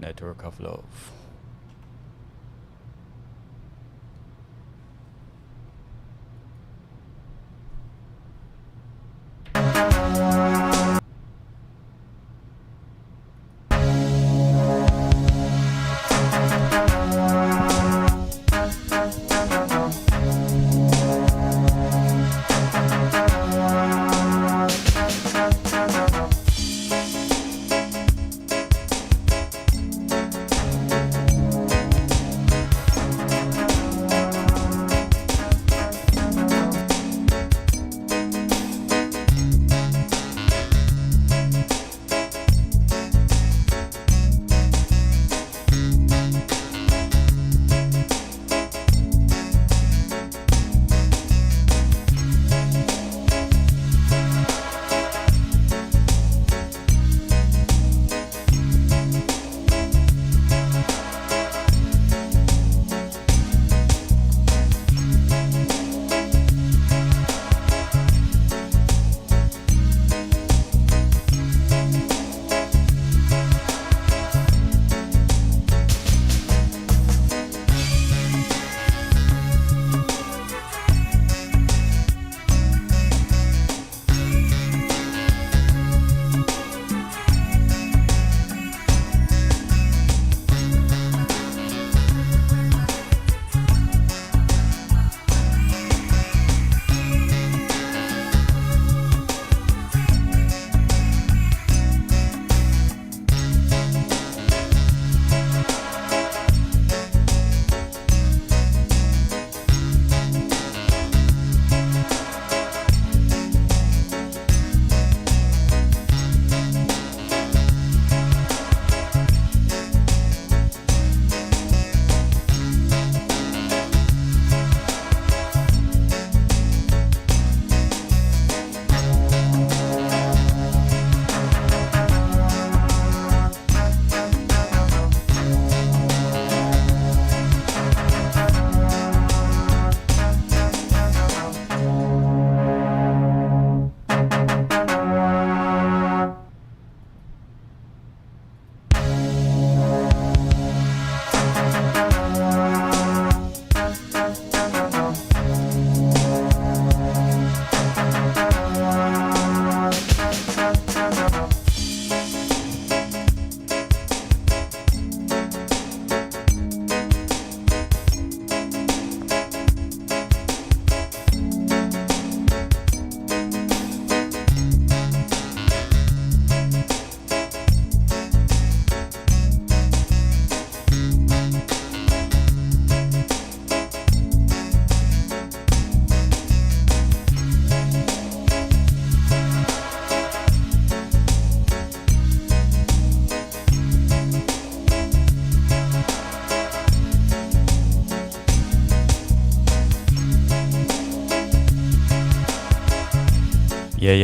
Network of Love.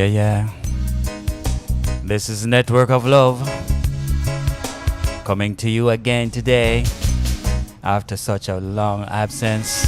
Yeah. This is Network of Love coming to you again today after such a long absence.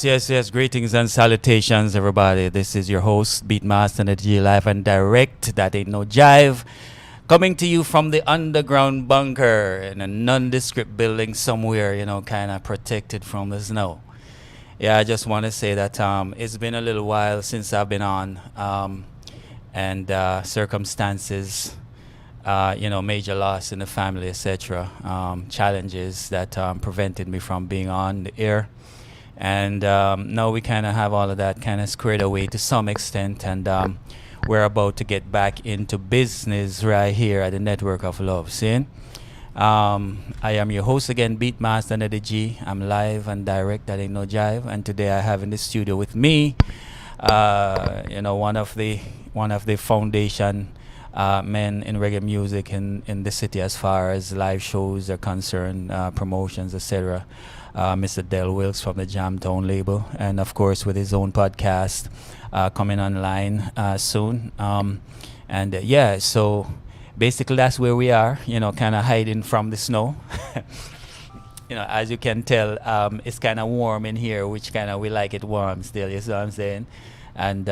Yes. Greetings and salutations, everybody. This is your host, Beatmaster Neddy, live and direct. That ain't no jive. Coming to you from the underground bunker in a nondescript building somewhere, kind of protected from the snow. Yeah, I just want to say that it's been a little while since I've been on, and circumstances, major loss in the family, etc., challenges that prevented me from being on the air. And now we kind of have all of that kind of squared away to some extent, and we're about to get back into business right here at the Network of Love. See? I am your host again, Beatmaster Neddy G. I'm live and direct, that ain't no jive. And today I have in the studio with me, one of the foundation men in reggae music in the city as far as live shows are concerned, promotions, etc. Mr. Del Wilkes from the Jamtown label, and of course with his own podcast coming online soon. So basically that's where we are, kind of hiding from the snow. As you can tell, it's kind of warm in here, which kind of we like it warm still, you see what I'm saying? And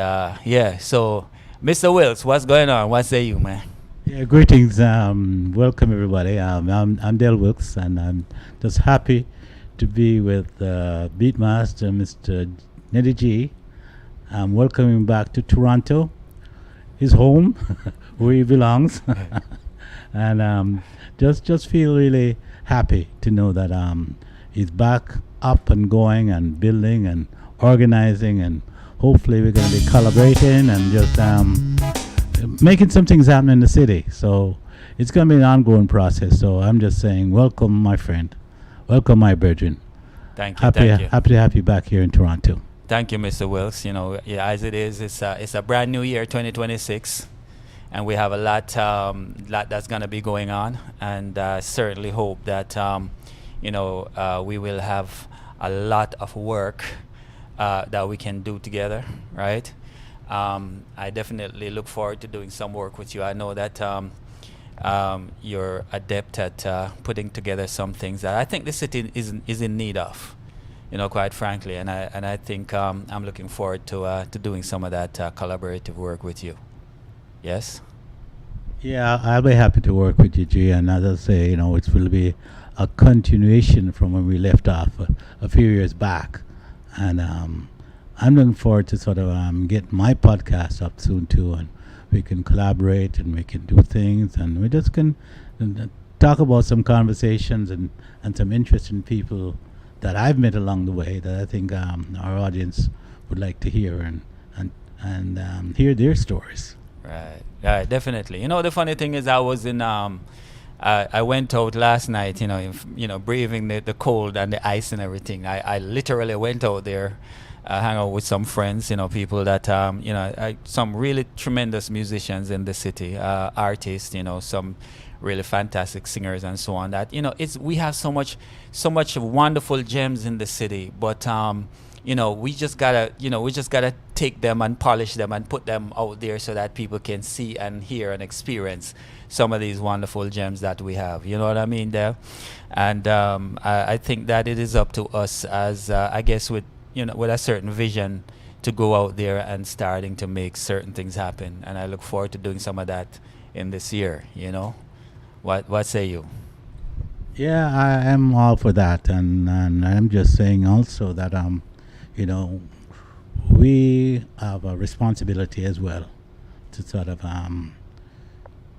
so Mr. Wilkes, what's going on? What say you, man? Yeah, greetings. Welcome everybody. I'm Del Wilkes, and I'm just happy to be with Beatmaster Mr. Neddy G. I'm welcoming him back to Toronto, his home, where he belongs, and just feel really happy to know that he's back up and going and building and organizing, and hopefully we're going to be collaborating and just making some things happen in the city. So it's going to be an ongoing process. So I'm just saying, welcome, my friend. Welcome, my brethren. Thank you. Thank you. Happy to have you back here in Toronto. Thank you, Mr. Wilkes. As it is, it's a brand new year, 2026, and we have a lot that's going to be going on, and certainly hope that we will have a lot of work that we can do together, right? I definitely look forward to doing some work with you. I know that you're adept at putting together some things that I think the city is in need of, quite frankly. And I think I'm looking forward to doing some of that collaborative work with you. Yes? Yeah, I'll be happy to work with you, G. And as I say, it will be a continuation from when we left off a few years back. And I'm looking forward to sort of get my podcast up soon too, and we can collaborate and we can do things, and we just can talk about some conversations and some interesting people that I've met along the way that I think our audience would like to hear and hear their stories. Right, definitely. The funny thing is, I was in I went out last night, braving the cold and the ice and everything. I literally went out there, hang out with some friends, people that, some really tremendous musicians in the city, artists, some really fantastic singers and so on. That, we have so much wonderful gems in the city, but, we just gotta take them and polish them and put them out there so that people can see and hear and experience some of these wonderful gems that we have. You know what I mean there? And I think that it is up to us as, I guess, with a certain vision to go out there and starting to make certain things happen. And I look forward to doing some of that in this year, What say you? Yeah, I am all for that. And I'm just saying also that, we have a responsibility as well to sort of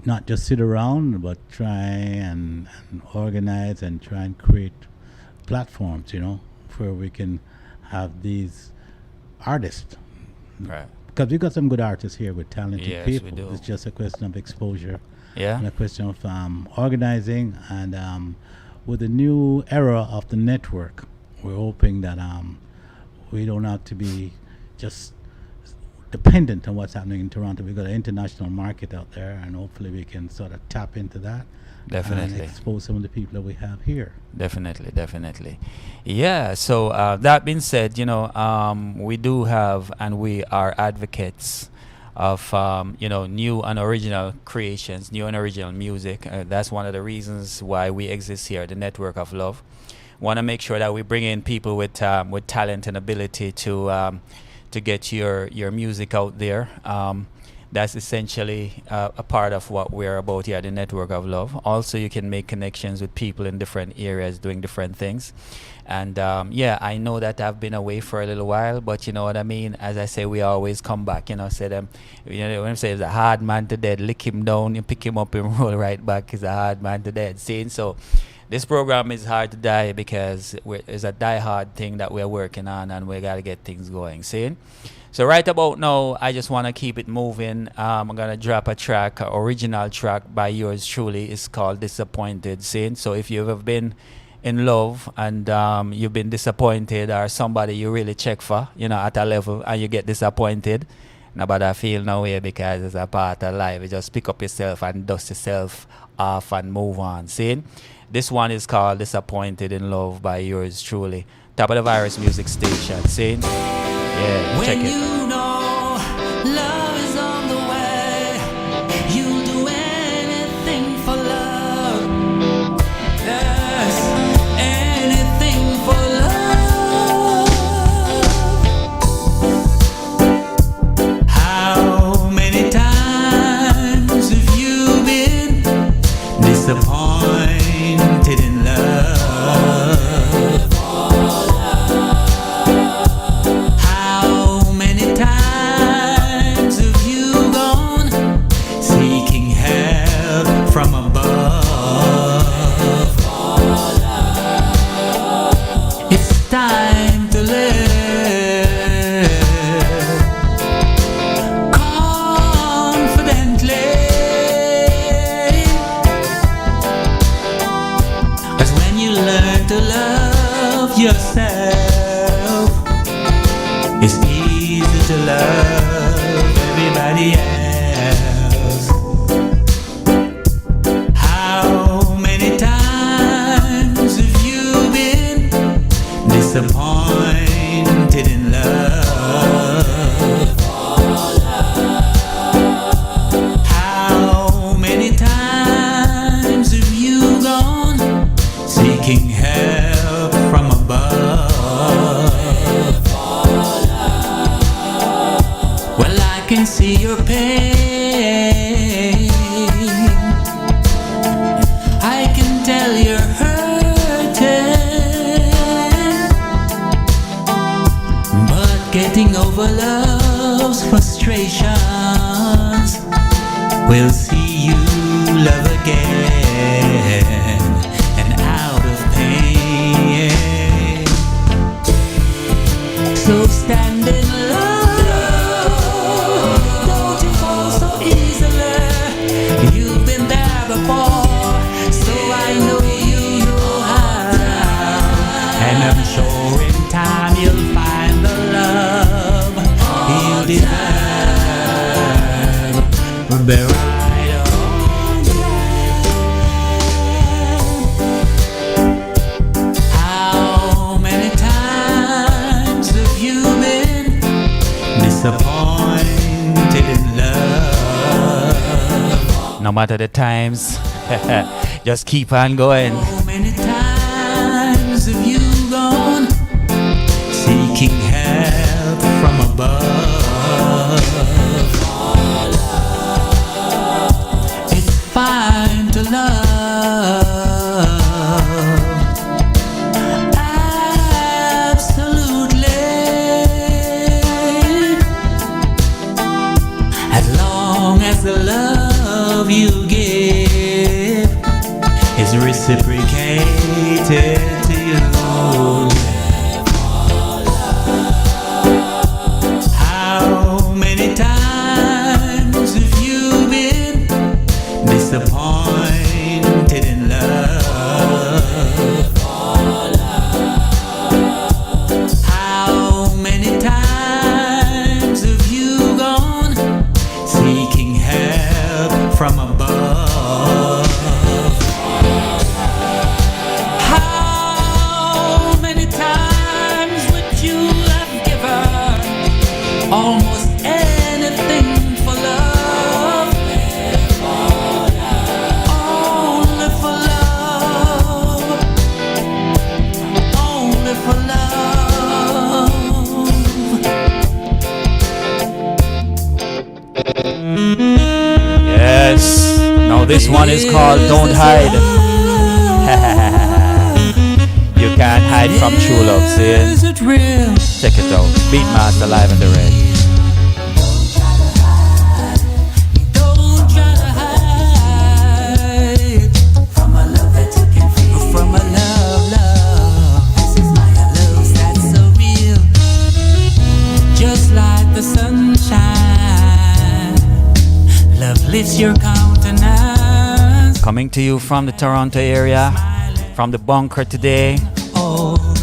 not just sit around, but try and organize and try and create platforms, where we can have these artists. Right. Because we've got some good artists here with talented Yes, people. we do. It's just a question of exposure. Yeah. And a question of organizing. And with the new era of the network, we're hoping that we don't have to be just dependent on what's happening in Toronto. We've got an international market out there, and hopefully we can sort of tap into that. Definitely. And expose some of the people that we have here. Definitely. Yeah, so that being said, we do have, and we are advocates of, new and original creations, new and original music. That's one of the reasons why we exist here, the Network of Love. Want to make sure that we bring in people with talent and ability to get your music out there. That's essentially a part of what we're about here at the Network of Love. Also, you can make connections with people in different areas doing different things. And yeah, I know that I've been away for a little while, but you know what I mean. As I say, we always come back. You know, say them. You know, when I say it's a hard man to dead, lick him down, you pick him up and roll right back. Is a hard man to dead. See, so this program is hard to die because it's a die hard thing that we're working on, and we gotta get things going. See. So right about now, I just want to keep it moving. I'm gonna drop a track, a original track by yours truly. It's called "Disappointed." See. So if you've ever been in love and you've been disappointed, or somebody you really check for, you know, at a level, and you get disappointed, nobody feel no way because it's a part of life. You just pick up yourself and dust yourself off and move on. See, this one is called "Disappointed in Love" by yours truly. Top of the Virus Music Station. See, yeah, check When it. you know love is on the way, you'll do anything for love. Yes, anything for love. How many times have you been disappointed in love? How many times have you gone seeking help from above? It's time to live confidently, 'cause when you learn to love yourself, it's easy to love everybody else. How many times have you been disappointed in love? How many times have you gone seeking help from above? Well, I can see your pain. I can tell you're hurting, but getting over love's frustrations will see you love again and out of pain. So stand in love, don't you fall so easily. You've been there before, so I know you know how. And I'm sure in time you'll find the love you deserve. Be right on time. How many times have you been disappointed in love? No matter the times, just keep on going. How many times have you gone seeking help from above? It's fine to love, absolutely, as long as the love you give is reciprocated to you. How many times have you been disappointed in love? How many times have you gone seeking help from above? How many times would you have given almost anything for love? Only for love. Only for love. this one is called Don't Hide. You can't hide from true love, see it? Is it real? Check it out. Beatmaster live in the red. Don't try to hide from a love that you can feel. From a love. This is my love that's so real. Just like the sunshine, love lifts your countenance. Coming to you from the Toronto area, from the bunker today.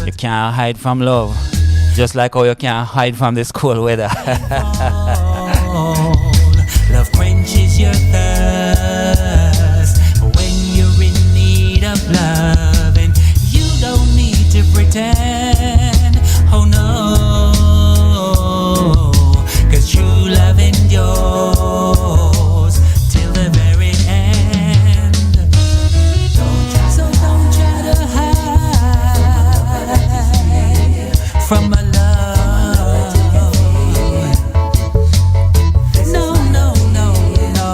You can't hide from love, just like how you can't hide from this cold weather. Love quenches your thirst when you're in need of love, and you don't need to pretend. Oh no, 'cause true love endures till the very end. So don't try to hide from a love. No, no, no, no.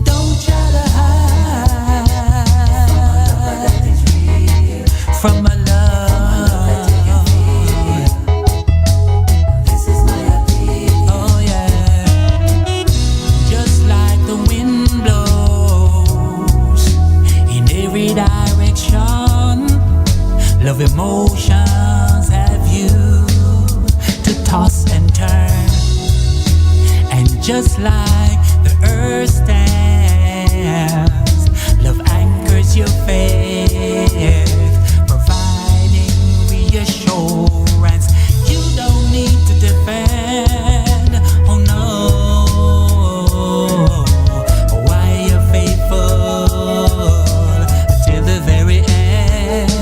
Don't try to hide from a love. This is my appeal. Oh yeah. Just like the wind blows in every direction, love emotions have you to toss and turn. And just like the earth stands, love anchors your faith, providing reassurance. You don't need to defend. Oh no, why you're faithful till the very end.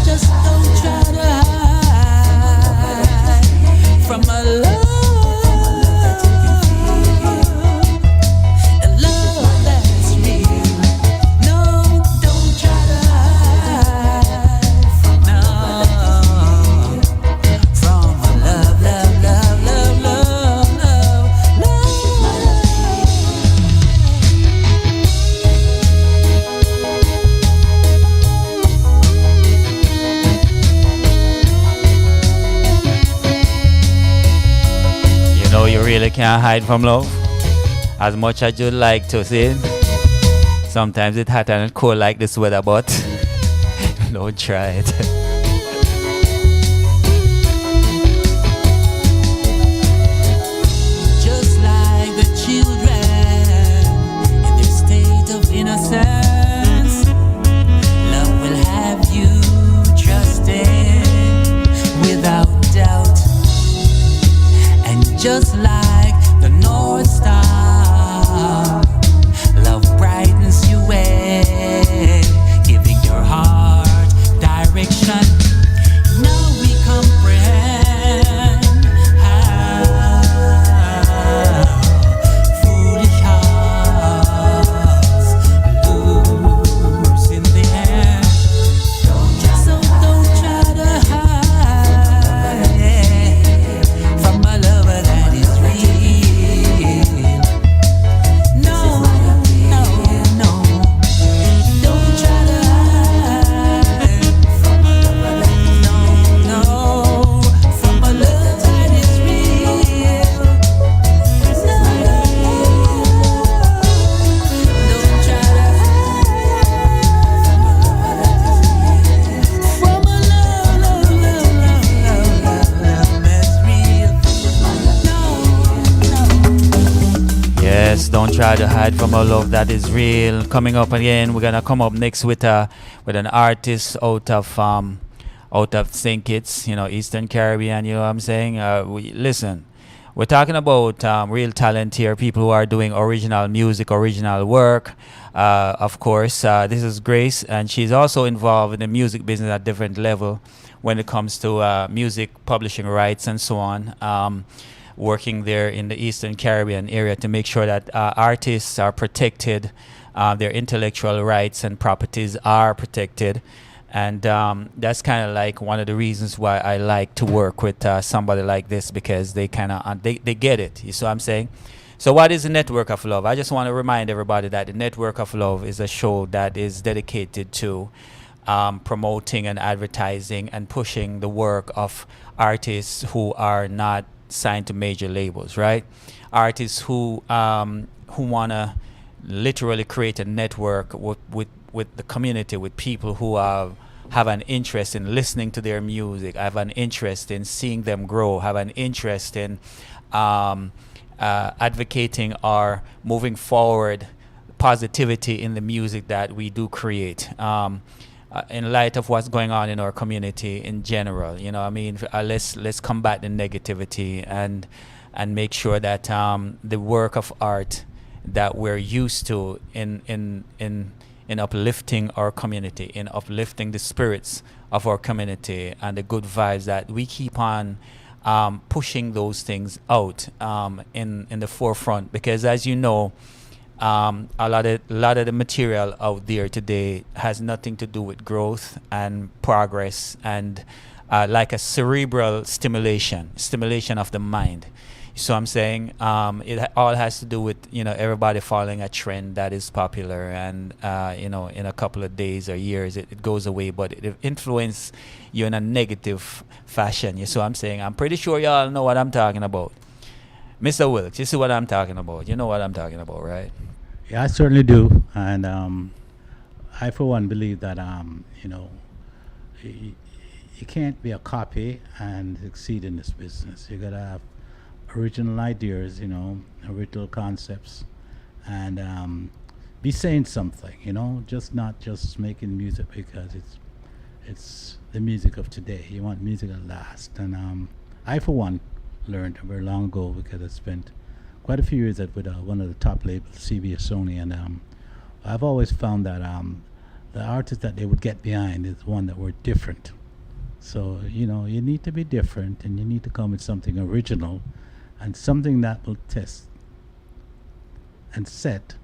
Just don't try to hide from a love. A love that's real. No, don't try to hide. No, from a love, love, love, love, love, love, love. You know you really can't hide from love, as much as you'd like to, see. Sometimes it's hot and cold like this weather, but don't try it. Just like the children in their state of innocence, love will have you trusting without doubt. And just like the North Star, love brightens your way, giving your heart direction. Now we comprehend how foolish hearts lose in the end. So don't try to hide from a lover that is real. No, no, no. Don't try to hide from a lover that is no, no. From a love that is real. No, don't try to hide from a love, love, love, love, love, love that's real. No. Yes, don't try to hide from a love that is real. Coming up again, we're gonna come up next with an artist out of St. Kitts, Eastern Caribbean. You know what I'm saying? Listen, we're talking about real talent here, people who are doing original music, original work. Of course, this is Grace, and she's also involved in the music business at different level when it comes to music publishing rights and so on. Working there in the Eastern Caribbean area to make sure that artists are protected, their intellectual rights and properties are protected. And that's kind of like one of the reasons why I like to work with somebody like this, because they kind of they get it. You see what I'm saying? So, what is the Network of Love? I just want to remind everybody that the Network of Love is a show that is dedicated to promoting and advertising and pushing the work of artists who are not signed to major labels, right? Artists who wanna literally create a network with the community, with people who have an interest in listening to their music, have an interest in seeing them grow, have an interest in um, advocating or moving forward positivity in the music that we do create. In light of what's going on in our community in general, I mean, let's combat the negativity and make sure that the work of art that we're used to in uplifting our community, in uplifting the spirits of our community and the good vibes, that we keep on pushing those things out in the forefront, because as you know, a lot of the material out there today has nothing to do with growth and progress and like a cerebral stimulation of the mind. So I'm saying all has to do with everybody following a trend that is popular, and in a couple of days or years it goes away, but it influences you in a negative fashion. You see what I'm saying? I'm pretty sure y'all know what I'm talking about. Mr. Wilkes, you see what I'm talking about? You know what I'm talking about, right? Yeah, I certainly do, and I, for one, believe that you, you can't be a copy and succeed in this business. You gotta have original ideas, original concepts, and be saying something. Just not just making music because it's the music of today. You want music that lasts, and I, for one, learned very long ago because I spent quite a few years with one of the top labels, CBS Sony, and I've always found that the artists that they would get behind is one that were different. So you need to be different, and you need to come with something original, and something that will test and set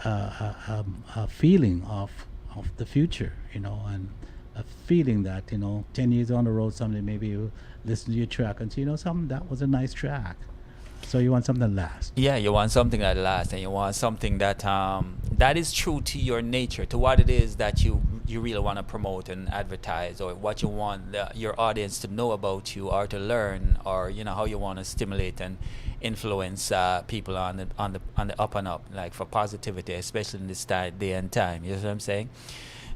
a feeling of the future, and a feeling that 10 years on the road, somebody maybe will listen to your track and say, something that was a nice track. So you want something that lasts. Yeah, you want something that lasts, and you want something that that is true to your nature, to what it is that you really want to promote and advertise, or what you want your audience to know about you, or to learn, or how you want to stimulate and influence people on the up and up, like for positivity, especially in this day and time. You know what I'm saying?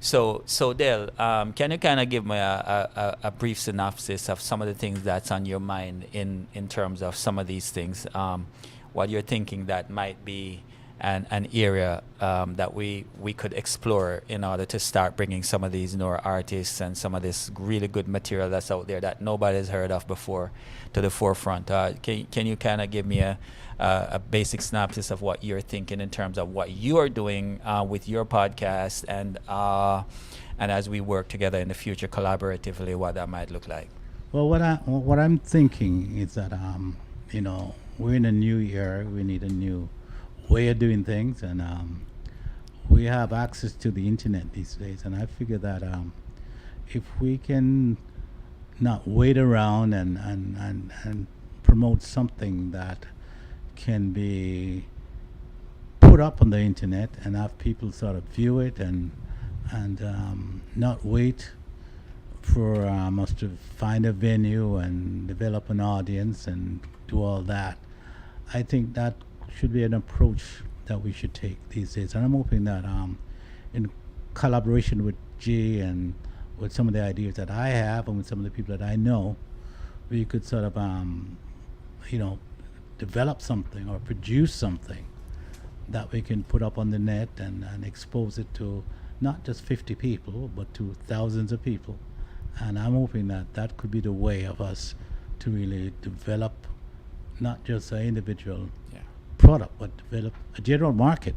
So Dale, can you kind of give me a brief synopsis of some of the things that's on your mind in terms of some of these things, what you're thinking that might be an area that we could explore in order to start bringing some of these newer artists and some of this really good material that's out there that nobody's heard of before to the forefront. Can you kind of give me a basic synopsis of what you're thinking in terms of what you're doing with your podcast, and as we work together in the future collaboratively, what that might look like? Well, what I'm thinking is that we're in a new era. We need a new way of doing things, and we have access to the internet these days. And I figure that if we can not wait around and promote something that can be put up on the internet and have people sort of view it and not wait for us to find a venue and develop an audience and do all that. I think that should be an approach that we should take these days, and I'm hoping that in collaboration with Jay and with some of the ideas that I have and with some of the people that I know, we could sort of develop something or produce something that we can put up on the net and expose it to not just 50 people but to thousands of people. And I'm hoping that that could be the way of us to really develop not just an individual product but develop a general market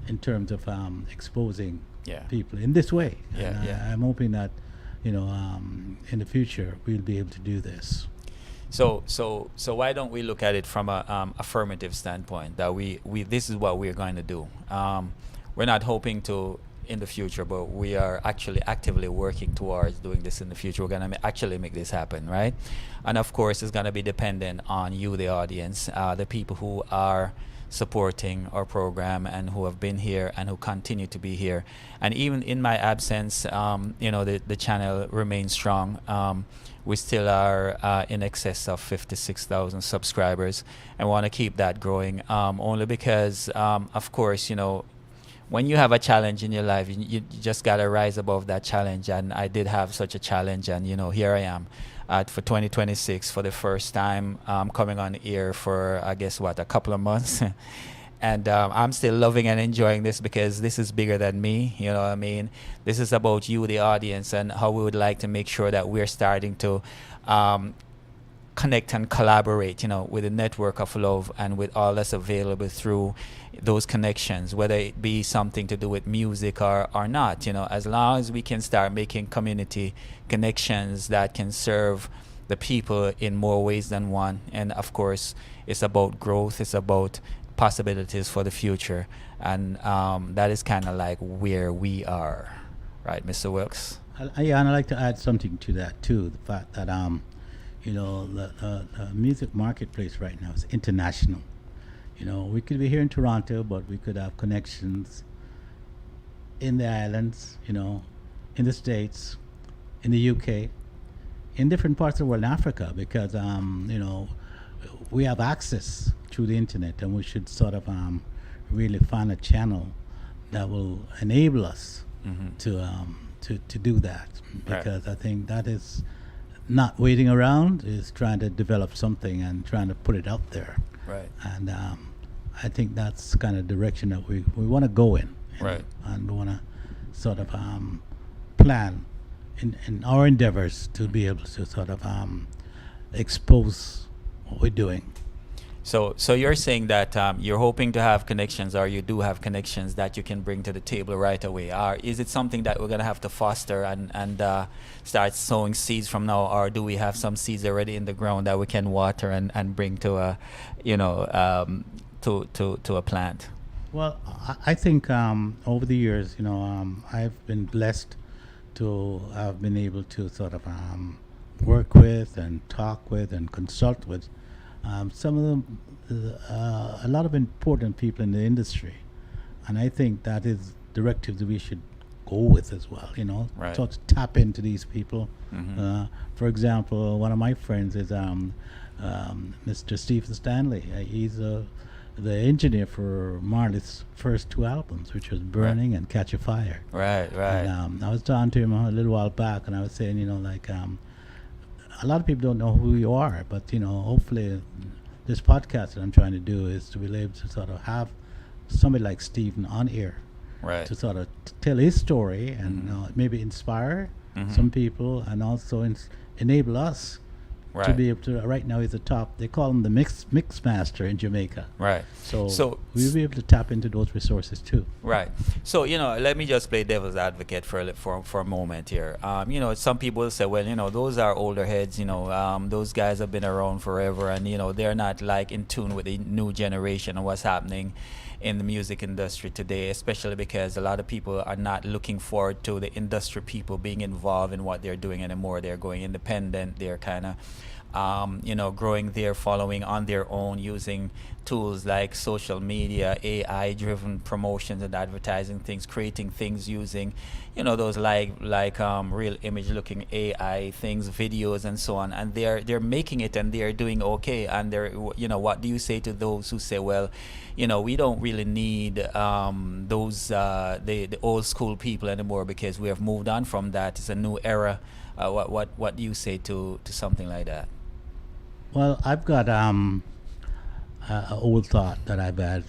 in terms of exposing people in this way. I'm hoping that in the future we'll be able to do this. So why don't we look at it from a affirmative standpoint, that we this is what we're going to do. We're not hoping to in the future, but we are actually actively working towards doing this in the future. We're gonna actually make this happen, right? And of course, it's gonna be dependent on you, the audience, the people who are supporting our program and who have been here and who continue to be here. And even in my absence, the channel remains strong. We still are in excess of 56,000 subscribers and want to keep that growing, only because, of course, when you have a challenge in your life, you just got to rise above that challenge. And I did have such a challenge, and here I am for 2026 for the first time, coming on air for, I guess, a couple of months. And I'm still loving and enjoying this because this is bigger than me. You know what I mean? This is about you, the audience, and how we would like to make sure that we're starting to connect and collaborate, with a network of love and with all that's available through those connections, whether it be something to do with music or not, as long as we can start making community connections that can serve the people in more ways than one. And of course, it's about growth, it's about possibilities for the future. And that is kind of like where we are, right, Mr. Wilkes? Yeah, and I'd like to add something to that too. The fact that the music marketplace right now is international. We could be here in Toronto, but we could have connections in the islands, in the States, in the UK, in different parts of the world, in Africa, because we have access through the internet, and we should sort of really find a channel that will enable us to do that, because I think that is not waiting around, is trying to develop something and trying to put it out there. Right. And I think that's the kind of direction that we want to go in. Right. And we want to sort of plan in our endeavors to be able to sort of expose what we're doing. So you're saying that you're hoping to have connections, or you do have connections that you can bring to the table right away. Or is it something that we're going to have to foster and start sowing seeds from now, or do we have some seeds already in the ground that we can water and bring to a, to a plant? Well, I think over the years, I've been blessed to have been able to sort of work with and talk with and consult with some of them, a lot of important people in the industry, and I think that is directives that we should go with as well. Right. Sort of tap into these people. Mm-hmm. For example, one of my friends is Mr. Stephen Stanley. He's the engineer for Marley's first two albums, which was Burning and Catch a Fire. Right. And, I was talking to him a little while back, and I was saying, a lot of people don't know who you are, but hopefully this podcast that I'm trying to do is to be able to sort of have somebody like Stephen on air, Right. to sort of tell his story and maybe inspire some people, and also enable us to be able to. Right now, he's the top. They call him the mix master in Jamaica. Right. So we'll be able to tap into those resources too. Right. So, let me just play devil's advocate for a moment here. Some people will say, well, those are older heads, those guys have been around forever, and, they're not like in tune with the new generation and what's happening in the music industry today, especially because a lot of people are not looking forward to the industry people being involved in what they're doing anymore. They're going independent. They're kind of growing their following on their own, using tools like social media, AI-driven promotions and advertising things, creating things using, those like real image-looking AI things, videos, and so on. And they're making it, and they're doing okay. And what do you say to those who say, well, we don't really need those the old school people anymore because we have moved on from that. It's a new era. What do you say to something like that? Well, I've got an old thought that I've had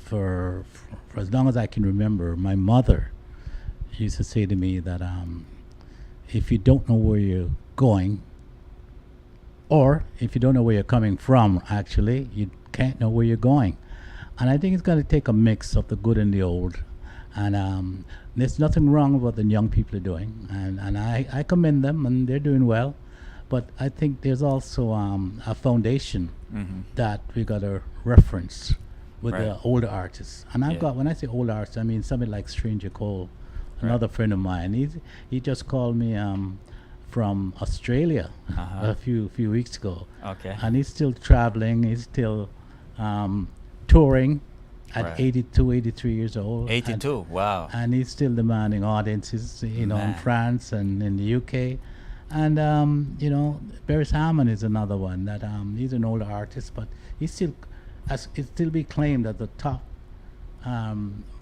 for as long as I can remember. My mother used to say to me that if you don't know where you're going, or if you don't know where you're coming from, actually, you can't know where you're going. And I think it's going to take a mix of the good and the old. And there's nothing wrong with what the young people are doing. And I commend them, and they're doing well. But I think there's also a foundation that we got to reference with the older artists. And I've got, when I say older artists, I mean somebody like Stranger Cole, another friend of mine. He just called me from Australia a few weeks ago, Okay. and he's still traveling. He's still touring at Right. 82, 83 years old. 82. Wow. And he's still demanding audiences, in Man. France and in the UK. And Barris Hammond is another one that he's an older artist, but he's still it still be claimed as the top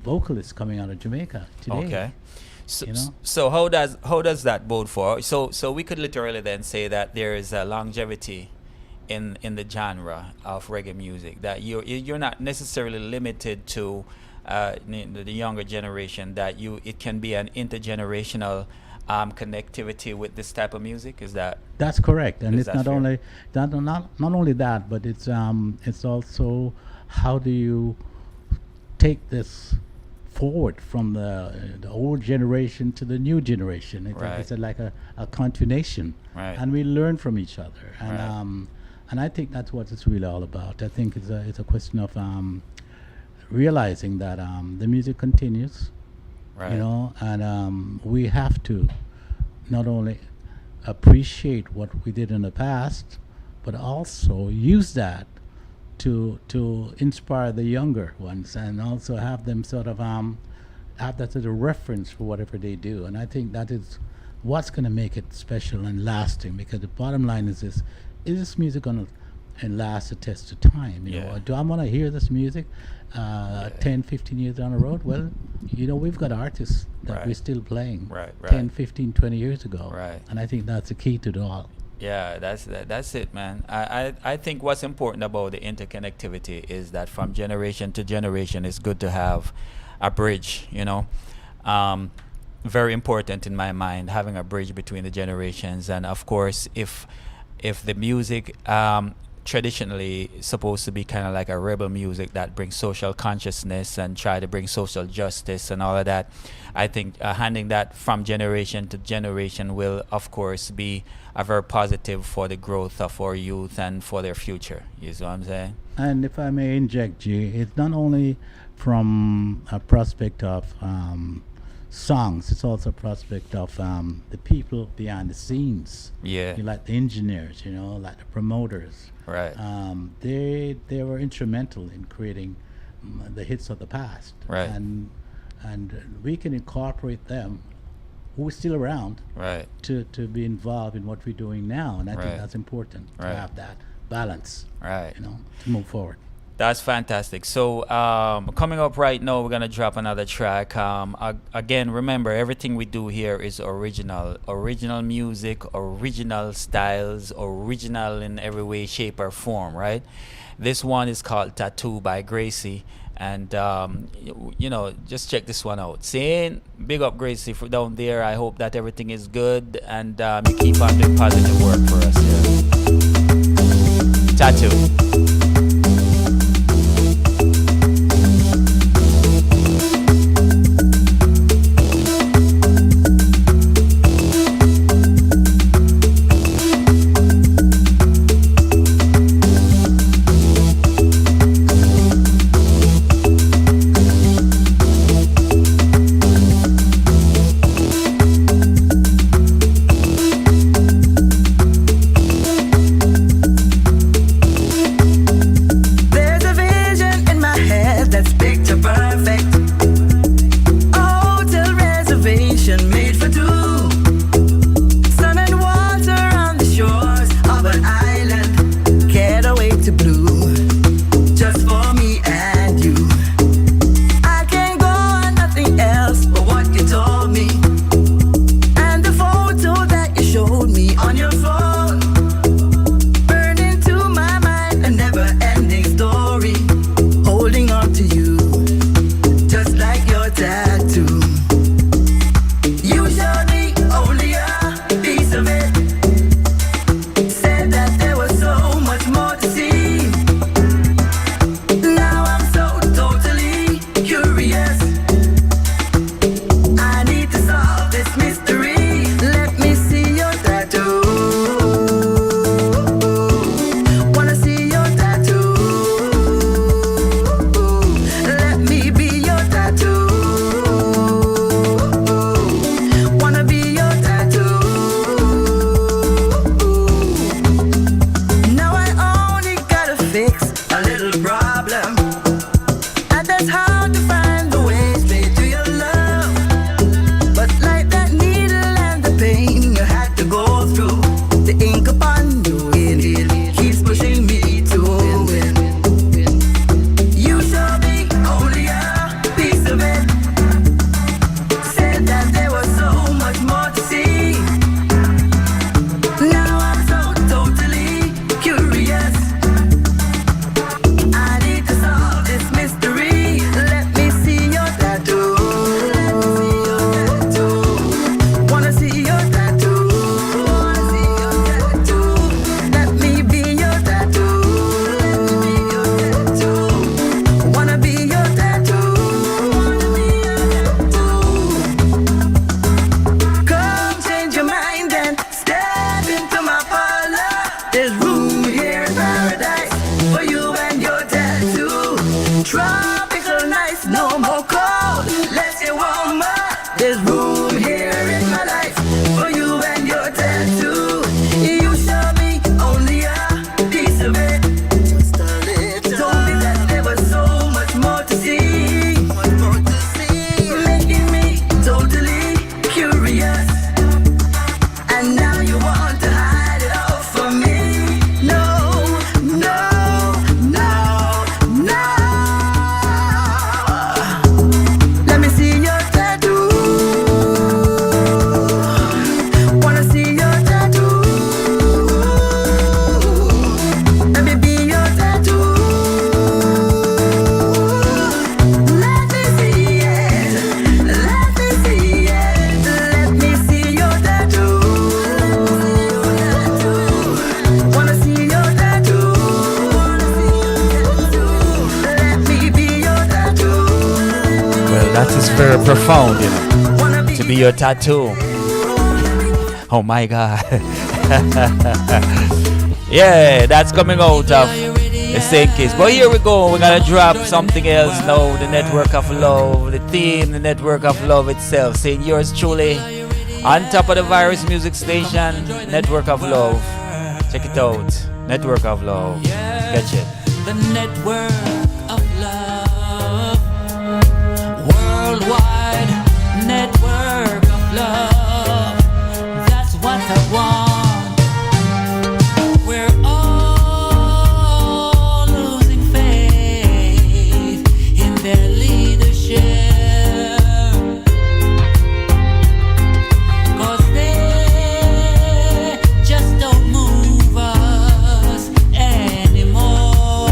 vocalist coming out of Jamaica today. Okay. So, You know? so how does that bode for? So we could literally then say that there is a longevity in the genre of reggae music, that you're not necessarily limited to the younger generation, that it can be an intergenerational connectivity with this type of music. Is that That's correct, and Is it's that not fair? only that, not only that, but it's also how do you take this forward from the old generation to the new generation. Right. It's like a continuation, Right. and we learn from each other, and Right. and I think that's what it's really all about. I think it's a question of realizing that the music continues, right? and we have to not only appreciate what we did in the past, but also use that to inspire the younger ones, and also have them sort of have that as a reference for whatever they do. And I think that is what's going to make it special and lasting, because the bottom line is this music going to last the test of time? Yeah. Do I want to hear this music 10, 15 years down the road? Well, we've got artists that Right. we're still playing Right, 10, right. 15, 20 years ago. Right. And I think that's the key to it all. Yeah, that's it, man. I think what's important about the interconnectivity is that from generation to generation, it's good to have a bridge. Very important in my mind, having a bridge between the generations. And of course, if the music traditionally supposed to be kind of like a rebel music that brings social consciousness and try to bring social justice and all of that, I think handing that from generation to generation will of course be a very positive for the growth of our youth and for their future. You see what I'm saying? And if I may inject, G, it's not only from a prospect of songs, it's also a prospect of the people behind the scenes. Yeah. Like the engineers, like the promoters. Right. They were instrumental in creating the hits of the past. Right. And we can incorporate them, who are still around, Right. to be involved in what we're doing now. And I Right. think that's important to Right. have that balance, Right. to move forward. That's fantastic. So coming up right now, we're gonna drop another track. Again, remember, everything we do here is original music, original styles, original in every way, shape, or form. Right? This one is called "Tattoo" by Gracie, and just check this one out. Saying big up Gracie for down there. I hope that everything is good, and you keep on doing positive work for us. Yeah. Tattoo. profound, you know, to be your tattoo. Oh my God. Yeah, that's coming out of the same case. But here we go. We're gonna drop something else now. The network of love, the theme, the network of love itself. Saying yours truly on top of the Viros music station. Network of love. Check it out. Network of love. Catch it. The network of love. Worldwide network of love. That's what I want. We're all losing faith in their leadership, 'cause they just don't move us anymore.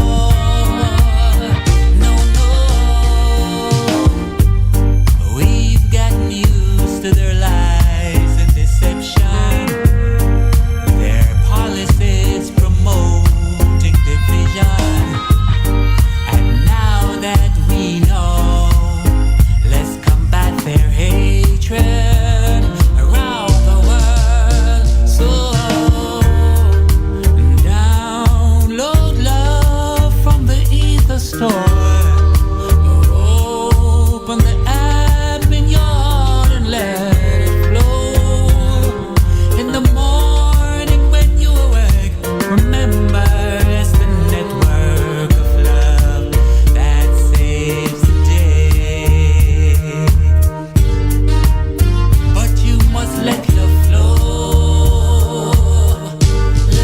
No, no. We've gotten used to their lies and deception, their policies promoting division. And now that we know, let's combat their hatred around the world. So download love from the ether store. Open the app in your heart and let it flow. In the morning when you awake, remember it's the network of love that saves the day. But you must let love flow.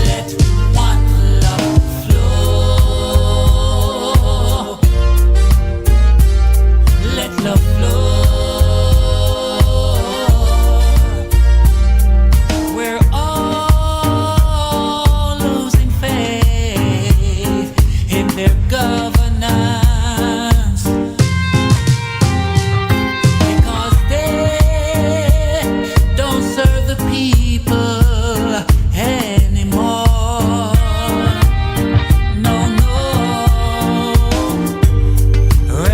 Let one love flow. Let love flow. We're all losing faith in their governance, because they don't serve the people anymore. No, no.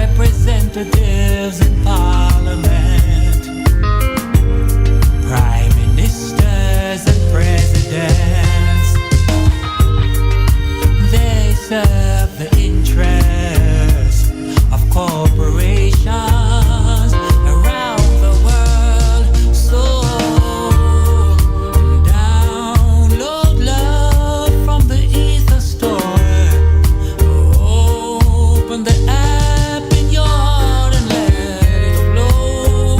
Representatives in parliament, prime ministers and presidents, they serve the interests of corporations around the world. So download love from the ether store. Open the app in your heart and let it flow.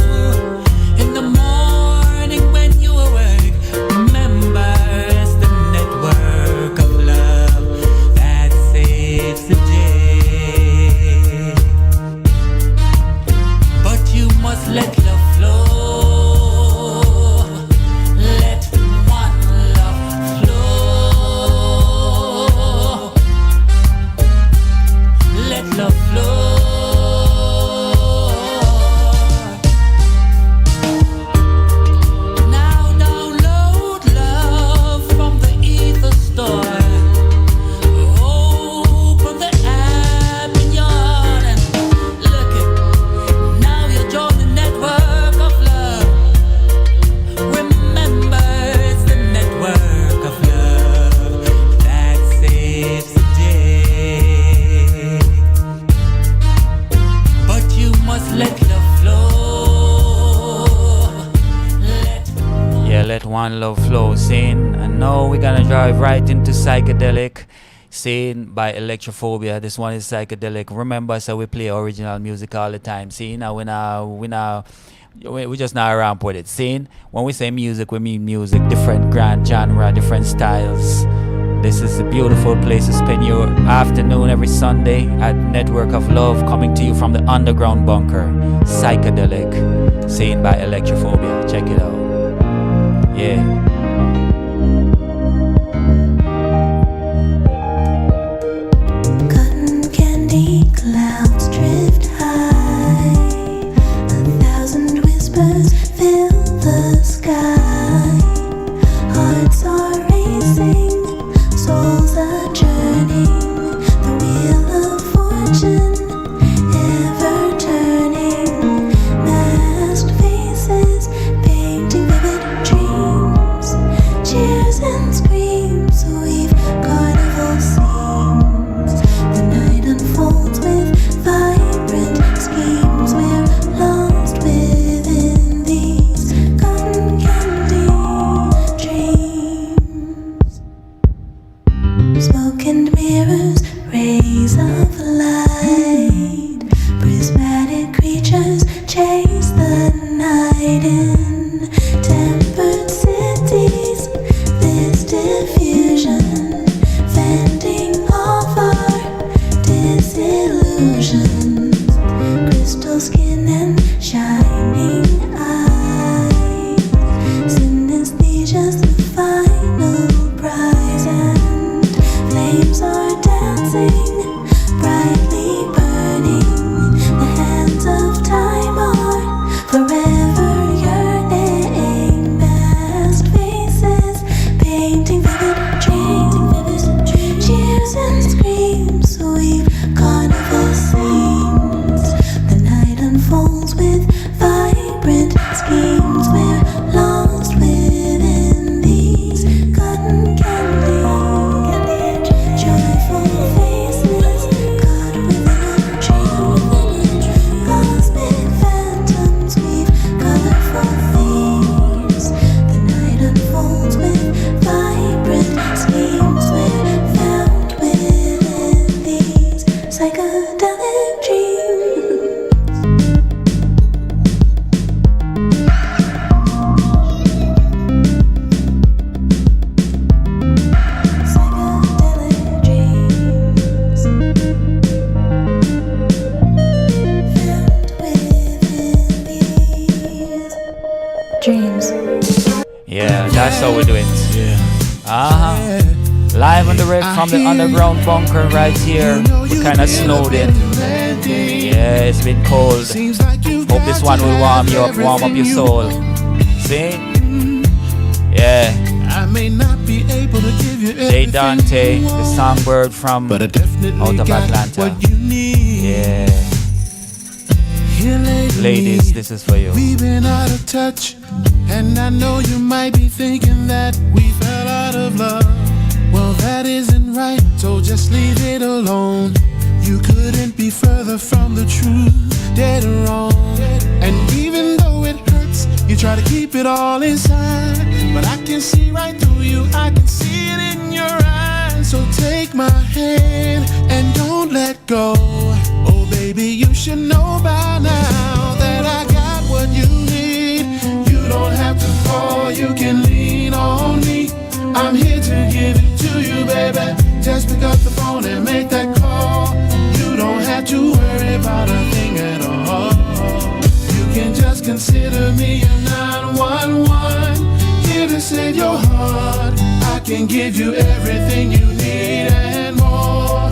In the morning when you awake, remember it's the network of love that saves the day. But you must let love flow. Let one love flow. Let love flow. Now download love from the ether store. Open the app in your heart and look it. Now you join the network of love. Remember it's the network of love that saves the day. But you must let love flow. Let one love flow. Scene. And now we're gonna drive right into psychedelic. Scene by Electrophobia. This one is psychedelic. Remember, so we play original music all the time. See, now we just now ramp with it. See, when we say music, we mean music, different grand genre, different styles. This is a beautiful place to spend your afternoon every Sunday at Network of Love, coming to you from the underground bunker. Psychedelic, seen by Electrophobia. Check it out. Yeah. Cotton candy clouds drift high. 1,000 whispers fill the sky. Hearts are racing, souls are churning. The wheel of fortune ever turning. and screams weave carnival scenes. The night unfolds with vibrant schemes. We're lost within these cotton candy dreams. Smoke and mirrors, rays of light. Prismatic creatures chase the night in tempered cities. This diffusion, fending off our disillusions. Crystal skin and shining eyes. Synesthesia's the final prize, and flames are dancing, brightly burning. The hands of time are forever yearning. Masked faces painting vivid dreams. Cheers and screams weave carnival scenes. The night unfolds with vibrant schemes. We're lost within these cotton candy joyful faces caught within a dream. Cosmic phantoms weave colorful themes. The night unfolds with vibrant schemes. We're found within these psychedelic dreams. Psychedelic dreams. Found within these dreams. Yeah, that's how we do it. Live on the rip from the underground bunker right here. We're kind of snowed in. Yeah, it's been cold. Hope this one will warm you up, warm up your soul. See? Yeah. I may not be able to give you Jay Dante, the songbird from but I definitely out of got Atlanta. what you need. Yeah. Here lately, Ladies, this is for you. we've been out of touch, and I know you might be thinking that we fell out of love. Well, that isn't right, so just leave it alone. You couldn't be further from the truth, dead or wrong. And even though it hurts, you try to keep it all inside. But I can see right through you, I can see it in your eyes. So take my hand and don't let go. Oh baby, you should know by now that I got what you need. You don't have to fall, you can lean on me. I'm here to give it to you, baby. Just pick up the phone and make that call. You don't have to worry about a thing at all. You can just consider me a 911. Here to save your heart. I can give you everything you need and more.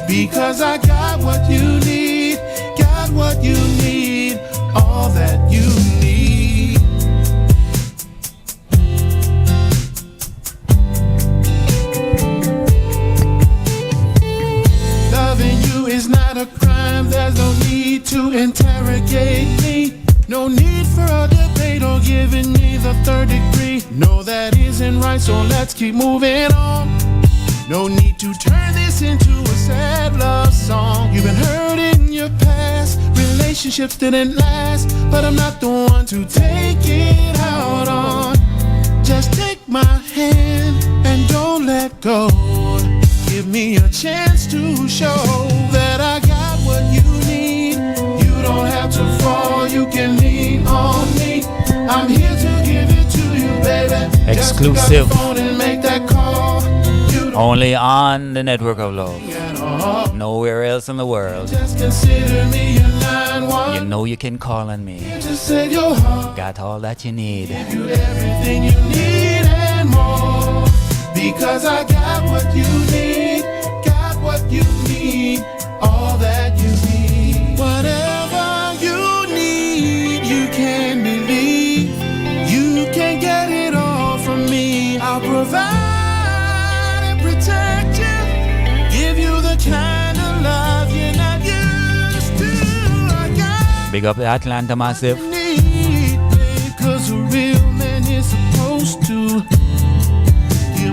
Because I got what you need. Got what you need. All that you need. Loving you is not a crime. There's no need to interrogate me. No need for a debate or giving me the third degree. No, that isn't right, so let's keep moving on. No need to turn this into a sad love song. You've been hurt in your past. Relationships didn't last, but I'm not the one to take it out on. Just take my hand and don't let go. Give me a chance to show that I got what you need. You don't have to fall, you can lean on me. I'm here to give it to you, baby. Exclusive. Just pick up the phone and make that call. You don't Only on the Network of Love. at all. Nowhere else in the world. Just consider me a 911. You know you can call on me. Just save your heart. Got all that you need. Give you everything you need and more. Because I got what you need. Got what you need. All that you need. Whatever you need, you can believe. You can get it all from me. I'll provide and protect you. Give you the kind of love you're not used to. I got Big up the Atlanta Massive. need, babe, 'cause a real man is supposed to give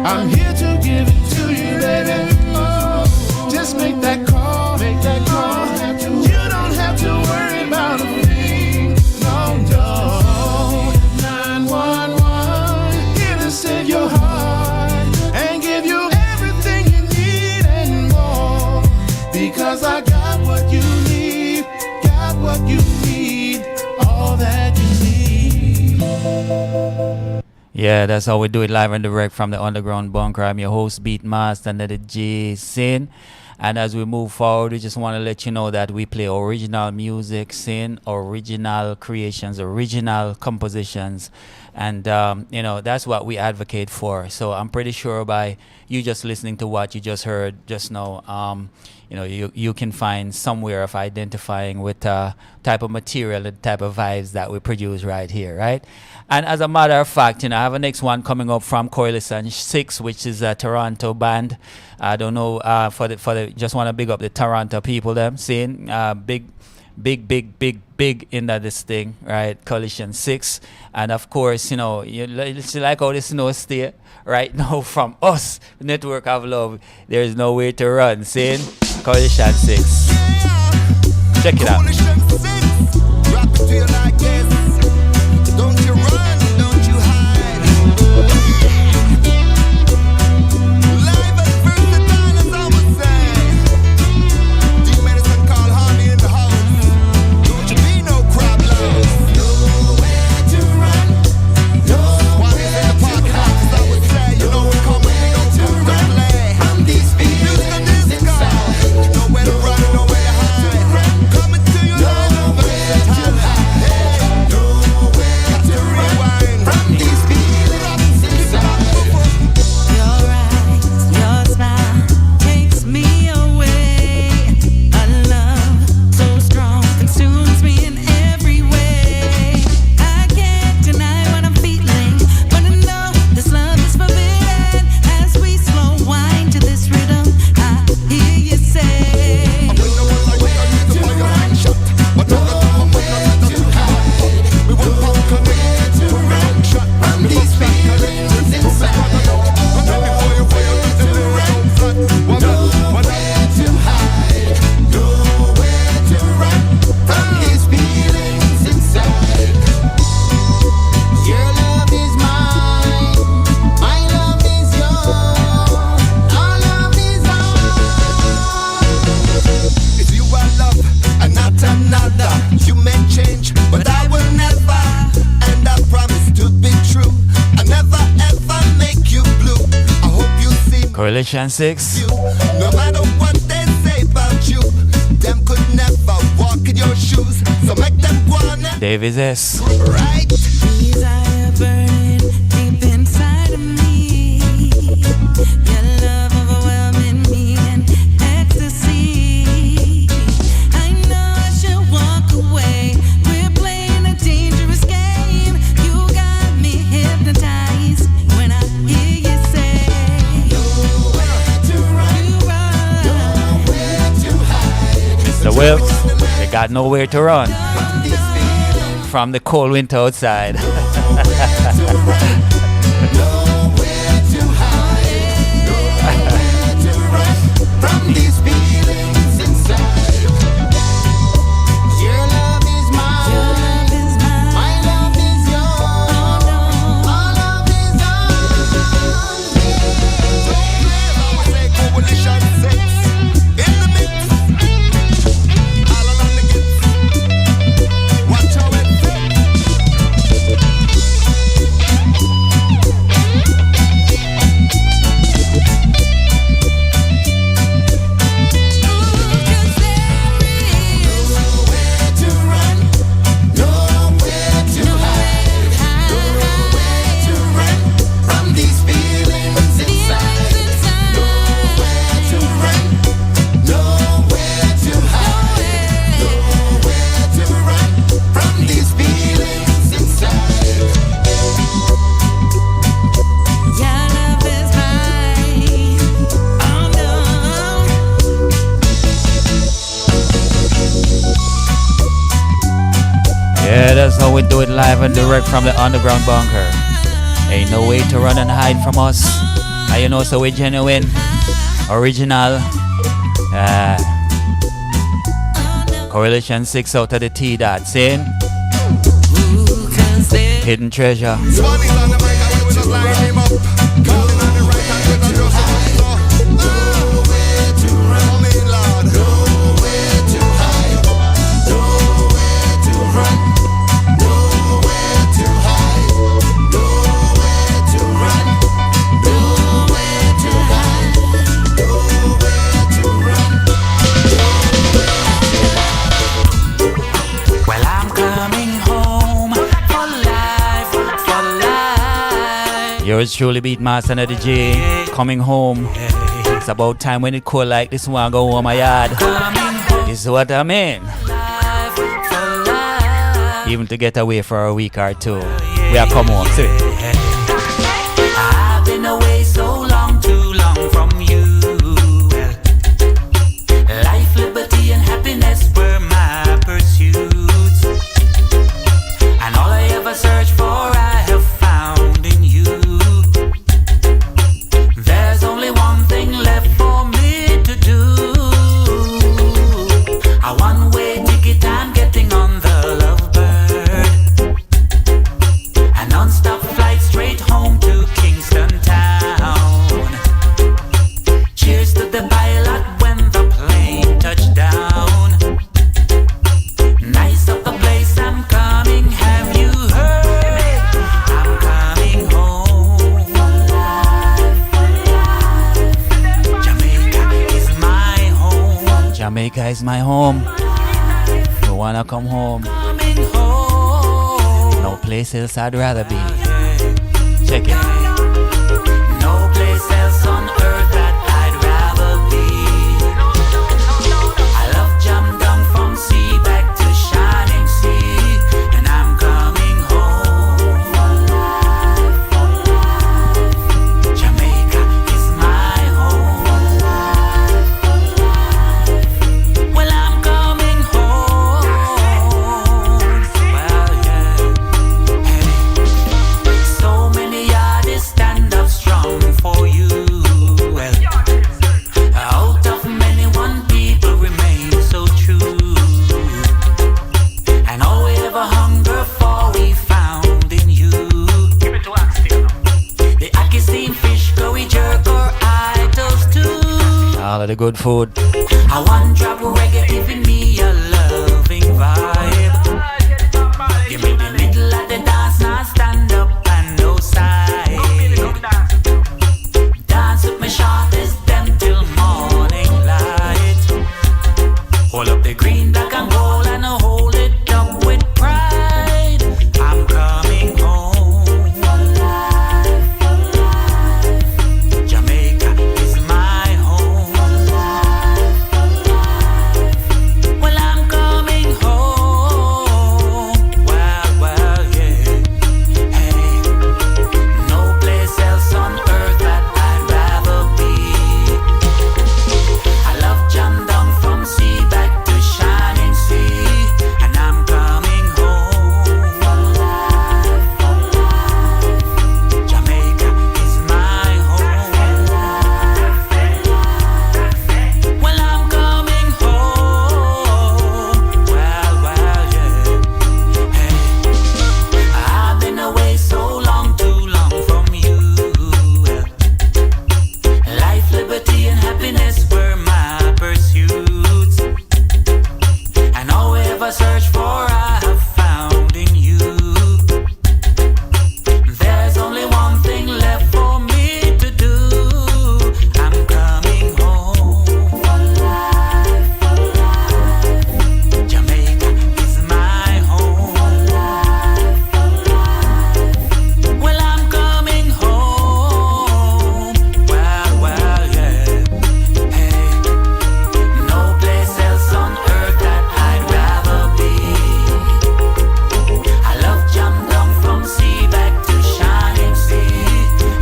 I'm here to give it to you, baby. Just make that call, make that call. You don't have to worry about a thing. No, no. 911, here to save your heart and give you everything you need and more. Because I got what you need, all that you need. Yeah, that's how we do it live and direct from the underground bunker. I'm your host, Beatmaster Neddy G Sin. And as we move forward, we just want to let you know that we play original music, Sin, original creations, original compositions. And, that's what we advocate for. So I'm pretty sure by you just listening to what you just heard just now, you can find somewhere of identifying with type of material, the type of vibes that we produce right here, right? And as a matter of fact, I have a next one coming up from Coalition 6, which is a Toronto band. I don't know, just want to big up the Toronto people, them saying big into this thing, right? Coalition 6. And of course, it's like how the snow stay right now from us, Network of Love. There is no way to run, saying Coalition 6. Check it out. Coalition 6, rock it to you like this. Don't you run, don't you hide. Live and versatile as I would say. D-Medicine call honey in the house. Don't you be no crab louse. Nowhere to run. Nowhere in the parking lot as I would say. You know we're coming, we don't to run. From these feelings inside. Nowhere to run, nowhere to hide. Coming to you live and versatile. Coalition 6. No matter what they say about you, them could never walk in your shoes. So make them go on and Davis S. right. Desire burning deep inside of me. Your love overwhelming me in ecstasy. I know I should walk away. We're playing a dangerous game. You got me hypnotized when I hear you say, nowhere to run, nowhere to hide. The Wilkes, they got nowhere to run from the cold winter outside. From these feelings inside. Your love is mine. My love is yours. Our love is ours. I say Coalition 6 in the mix. All along the gits. Watch how it Yeah, that's how we do it live and direct from the underground bunker. Ain't no way to run and hide from us. And you know, so we're genuine, original. Correlation 6 out of the T dot. Saying hidden treasure. Swannies on the mic, and we just line him up. Calling on the right hand with a just hustle. Nowhere to run, come in, Lord. Nowhere to hide. Nowhere to run. Nowhere to hide. Nowhere to run. Nowhere to hide. Nowhere to run. Well, I'm coming home for life, for life. Yours truly, Beatmaster Neddy J, coming home. It's about time when it cold like this one, I go home my yard. This is what I mean. Life for life. Even to get away for a week or two. We are come home, see. I've been away so long, too long from you. Life, liberty, and happiness were my pursuits. And all I ever searched for, I have found in you. There's only one thing left for me to do. A one-way ticket, I'm getting on the Lovebird. A non-stop flight straight home to Kingston town. Cheers to the pilot when the plane touched down. Nice of the place, I'm coming, have you heard? I'm coming home. Jamaica is my home. Jamaica is my home. You wanna come home? Coming home. No place else I'd rather be. Check it. No place else on earth that I'd rather be. I love jam down from sea back to shining sea, and I'm coming home. Jamaica is my home. Well, I'm coming home. Well, yeah. Hey. So many artists stand up strong for you. Well, out of many, one people remain so true. And all we ever hunger for, we found in you. Give it to us, the Akisteen fish, curry jerk, or idols too. All of the good food. I one drop reggae giving me a loving vibe. Give me the middle of the dance, now stand up and no side. Dance with me shortest them till morning light. Hold up the green, black and gold and hold it up with pride. I'm coming home. Jamaica is my home. Well, I'm coming home. Well, yeah. Hey, no place else on earth that I'd rather be. I love jam down from sea back to shining sea, and I'm coming home. Jamaica is my home. Well, I'm coming home. Well, yeah. Hey, I've been away so long, too long from you. Life, liberty, and happiness were my pursuits. And all we ever searched for, I have found in you. There's only one thing left for me to do. I'm coming home. Jamaica is my home. Well, I'm coming home. Well, yeah. Hey, no place else on earth that I'd rather be. I love jam down from sea back to shining sea,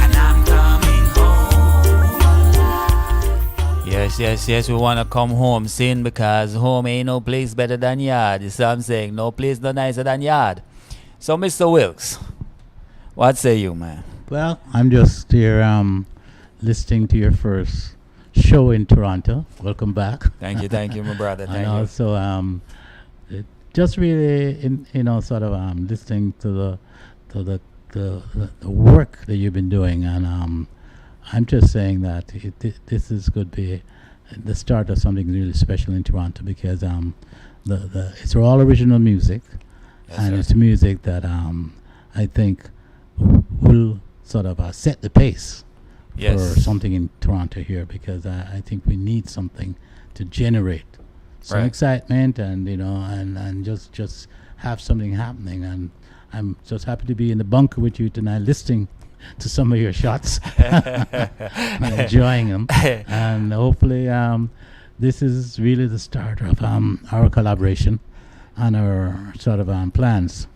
and I'm coming home. Yes, we wanna come home soon because home ain't no place better than yard. You see what I'm saying? No place no nicer than yard. So, Mr. Wilkes, what say you, man? Well, I'm just here, listening to your first show in Toronto. Welcome back. Thank you, my brother. And Thank you. also, it just really, sort of listening to the work that you've been doing, and I'm just saying that this is could be the start of something really special in Toronto, because it's all original music, Yes, and sir. it's music that I think will sort of set the pace for Yes. something in Toronto here, because I think we need something to generate some Right. excitement, and and just have something happening. And I'm just happy to be in the bunker with you tonight, listening to some of your shots and enjoying them. And hopefully, this is really the start of our collaboration and our sort of plans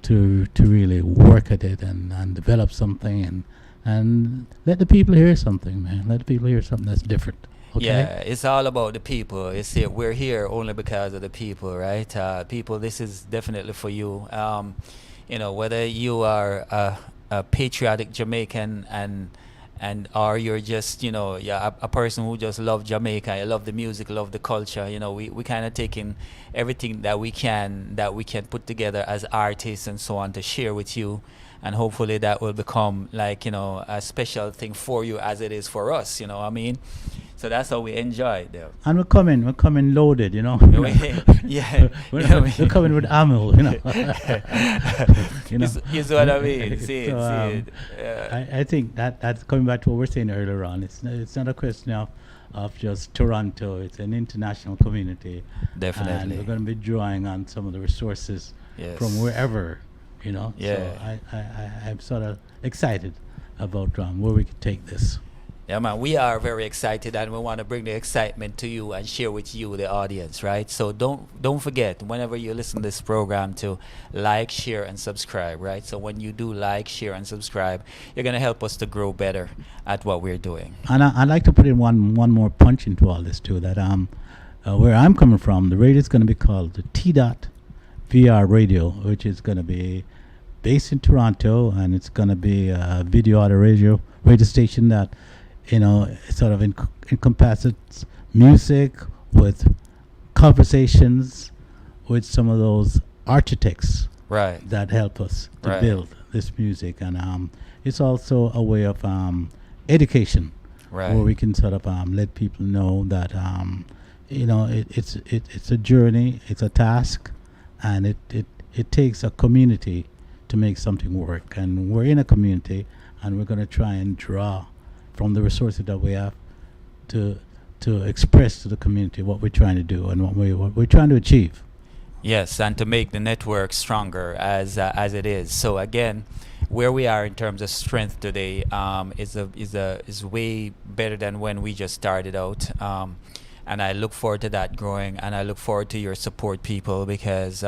to really work at it and develop something and let the people hear something, man. Let the people hear something that's different. Okay? Yeah, it's all about the people. You see, we're here only because of the people, right? People, this is definitely for you. Whether you are a patriotic Jamaican and or you're just a person who just love Jamaica, you love the music, love the culture. We kind of taking everything that we can put together as artists and so on to share with you, and hopefully that will become like a special thing for you as it is for us. You know what I mean? So that's how we enjoy it, though. And we're coming loaded, Yeah, we're coming with ammo, You see what I mean? See So, it. Yeah. I think that's coming back to what we're saying earlier on. It's not a question of just Toronto. It's an international community. Definitely. And we're going to be drawing on some of the resources Yes. from wherever, Yeah. So I'm sort of excited about where we can take this. Yeah, man, we are very excited, and we want to bring the excitement to you and share with you, the audience, right? So don't forget, whenever you listen to this program, to like, share, and subscribe, right? So when you do like, share, and subscribe, you're going to help us to grow better at what we're doing. And I'd like to put in one more punch into all this too. That where I'm coming from, the radio is going to be called the T-Dot VR radio, which is going to be based in Toronto, and it's going to be a video audio radio station that sort of encompasses music with conversations with some of those architects Right. that help us to Right. build this music. And it's also a way of education, Right. where we can sort of let people know that it's a journey, it's a task, and it takes a community to make something work. And we're in a community, and we're going to try and draw from the resources that we have to express to the community what we're trying to do and what we're trying to achieve. Yes, and to make the network stronger as it is. So again, where we are in terms of strength today is way better than when we just started out. And I look forward to that growing, and I look forward to your support, people, because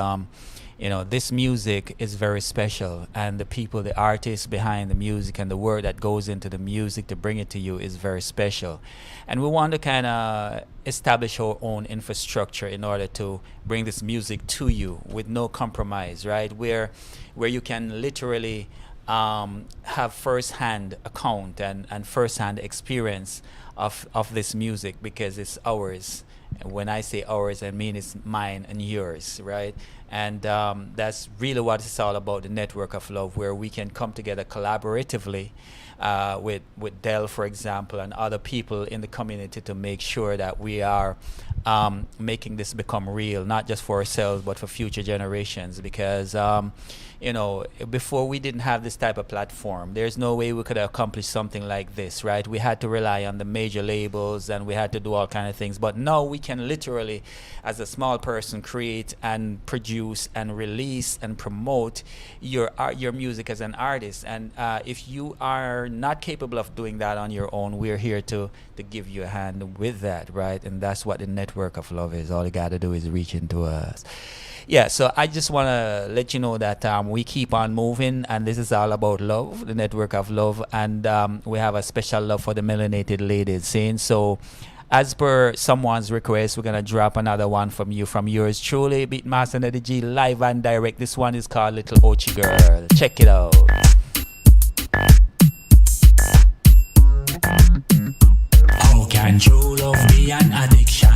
this music is very special, and the people, the artists behind the music, and the work that goes into the music to bring it to you is very special. And we want to kind of establish our own infrastructure in order to bring this music to you with no compromise, right? Where you can literally have first-hand account and first-hand experience of this music, because it's ours. And when I say ours, I mean it's mine and yours, right? And that's really what it's all about, the network of love, where we can come together collaboratively with Dell, for example, and other people in the community to make sure that we are making this become real, not just for ourselves, but for future generations. Because before we didn't have this type of platform, there's no way we could accomplish something like this, right? We had to rely on the major labels, and we had to do all kind of things. But now we can literally, as a small person, create and produce and release and promote your music as an artist. And if you are not capable of doing that on your own, we're here to give you a hand with that, right? And that's what the network of love is. All you got to do is reach into us. Yeah, so I just want to let you know that we keep on moving, and this is all about love, the network of love, and we have a special love for the melanated ladies scene. So as per someone's request, we're going to drop another one from yours truly, Beatmaster Neddy G, live and direct. This one is called Little Ochi Girl. Check it out. Control of me and addiction.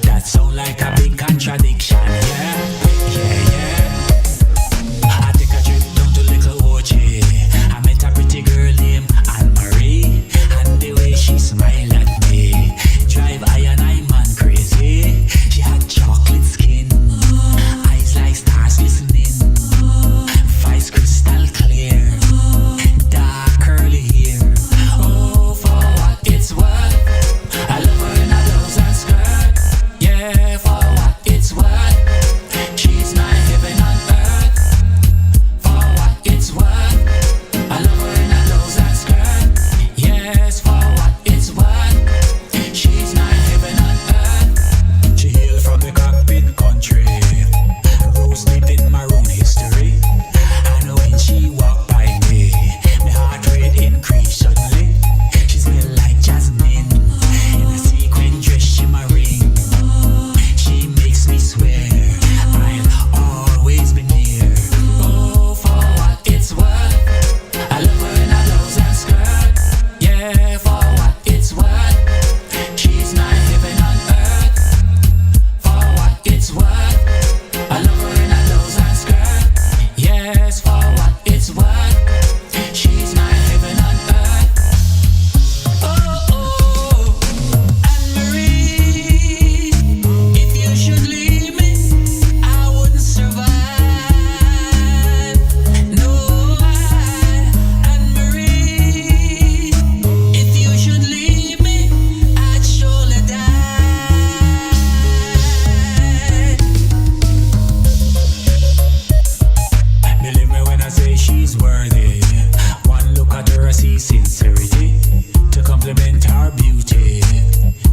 That sound like a big contradiction. Yeah, yeah, yeah. I take a trip down to Little Ochi. I met a pretty girl named Anne Marie, and the way she smiled at me drive I and I man crazy. She had chocolate skin, eyes like stars glistening, voice crystal clear, dark curly hair. Oh, for what it's worth, I love her in a blouse and skirt. Yeah, for what it's worth, she's my heaven on earth. For what it's worth, I love her in a blouse and skirt. Yes, for what it's worth, she's my heaven on earth. She hailed from the cockpit country, rose deep in maroon history. And when she walked by me, my heart rate increased suddenly. She smelled like jasmine, in a sequin dress shimmering. She makes me swear I'll always be near. Oh, for what it's worth, I love her in a blouse and skirt. Yeah, for what it's worth, she's my heaven on earth. For what it's worth, I love her in a blouse and skirt. Yes, for what it's worth, she's my heaven on earth. Oh, oh, Anne Marie, if you should leave me, I wouldn't survive. No, Anne Marie, if you should leave me, I'd surely die. Believe me when I say she's worthy. One look at her, I see sincerity. To compliment her beauty,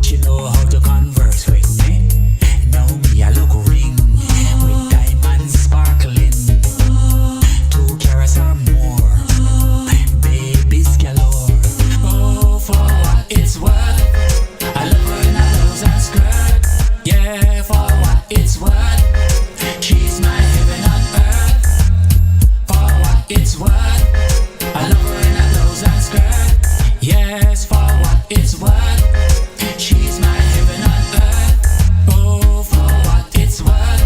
she know how to converse with me. Now me I look ring with diamonds sparkling, 2 carats or more, babies galore. Oh, for what it's worth, I love her in a blouse and skirt. Yeah, for what it's worth, she's my heaven on earth. For what it's worth, I love her in a blouse and skirt. Yes, for what it's worth, she's my heaven on earth. Oh, for what it's worth,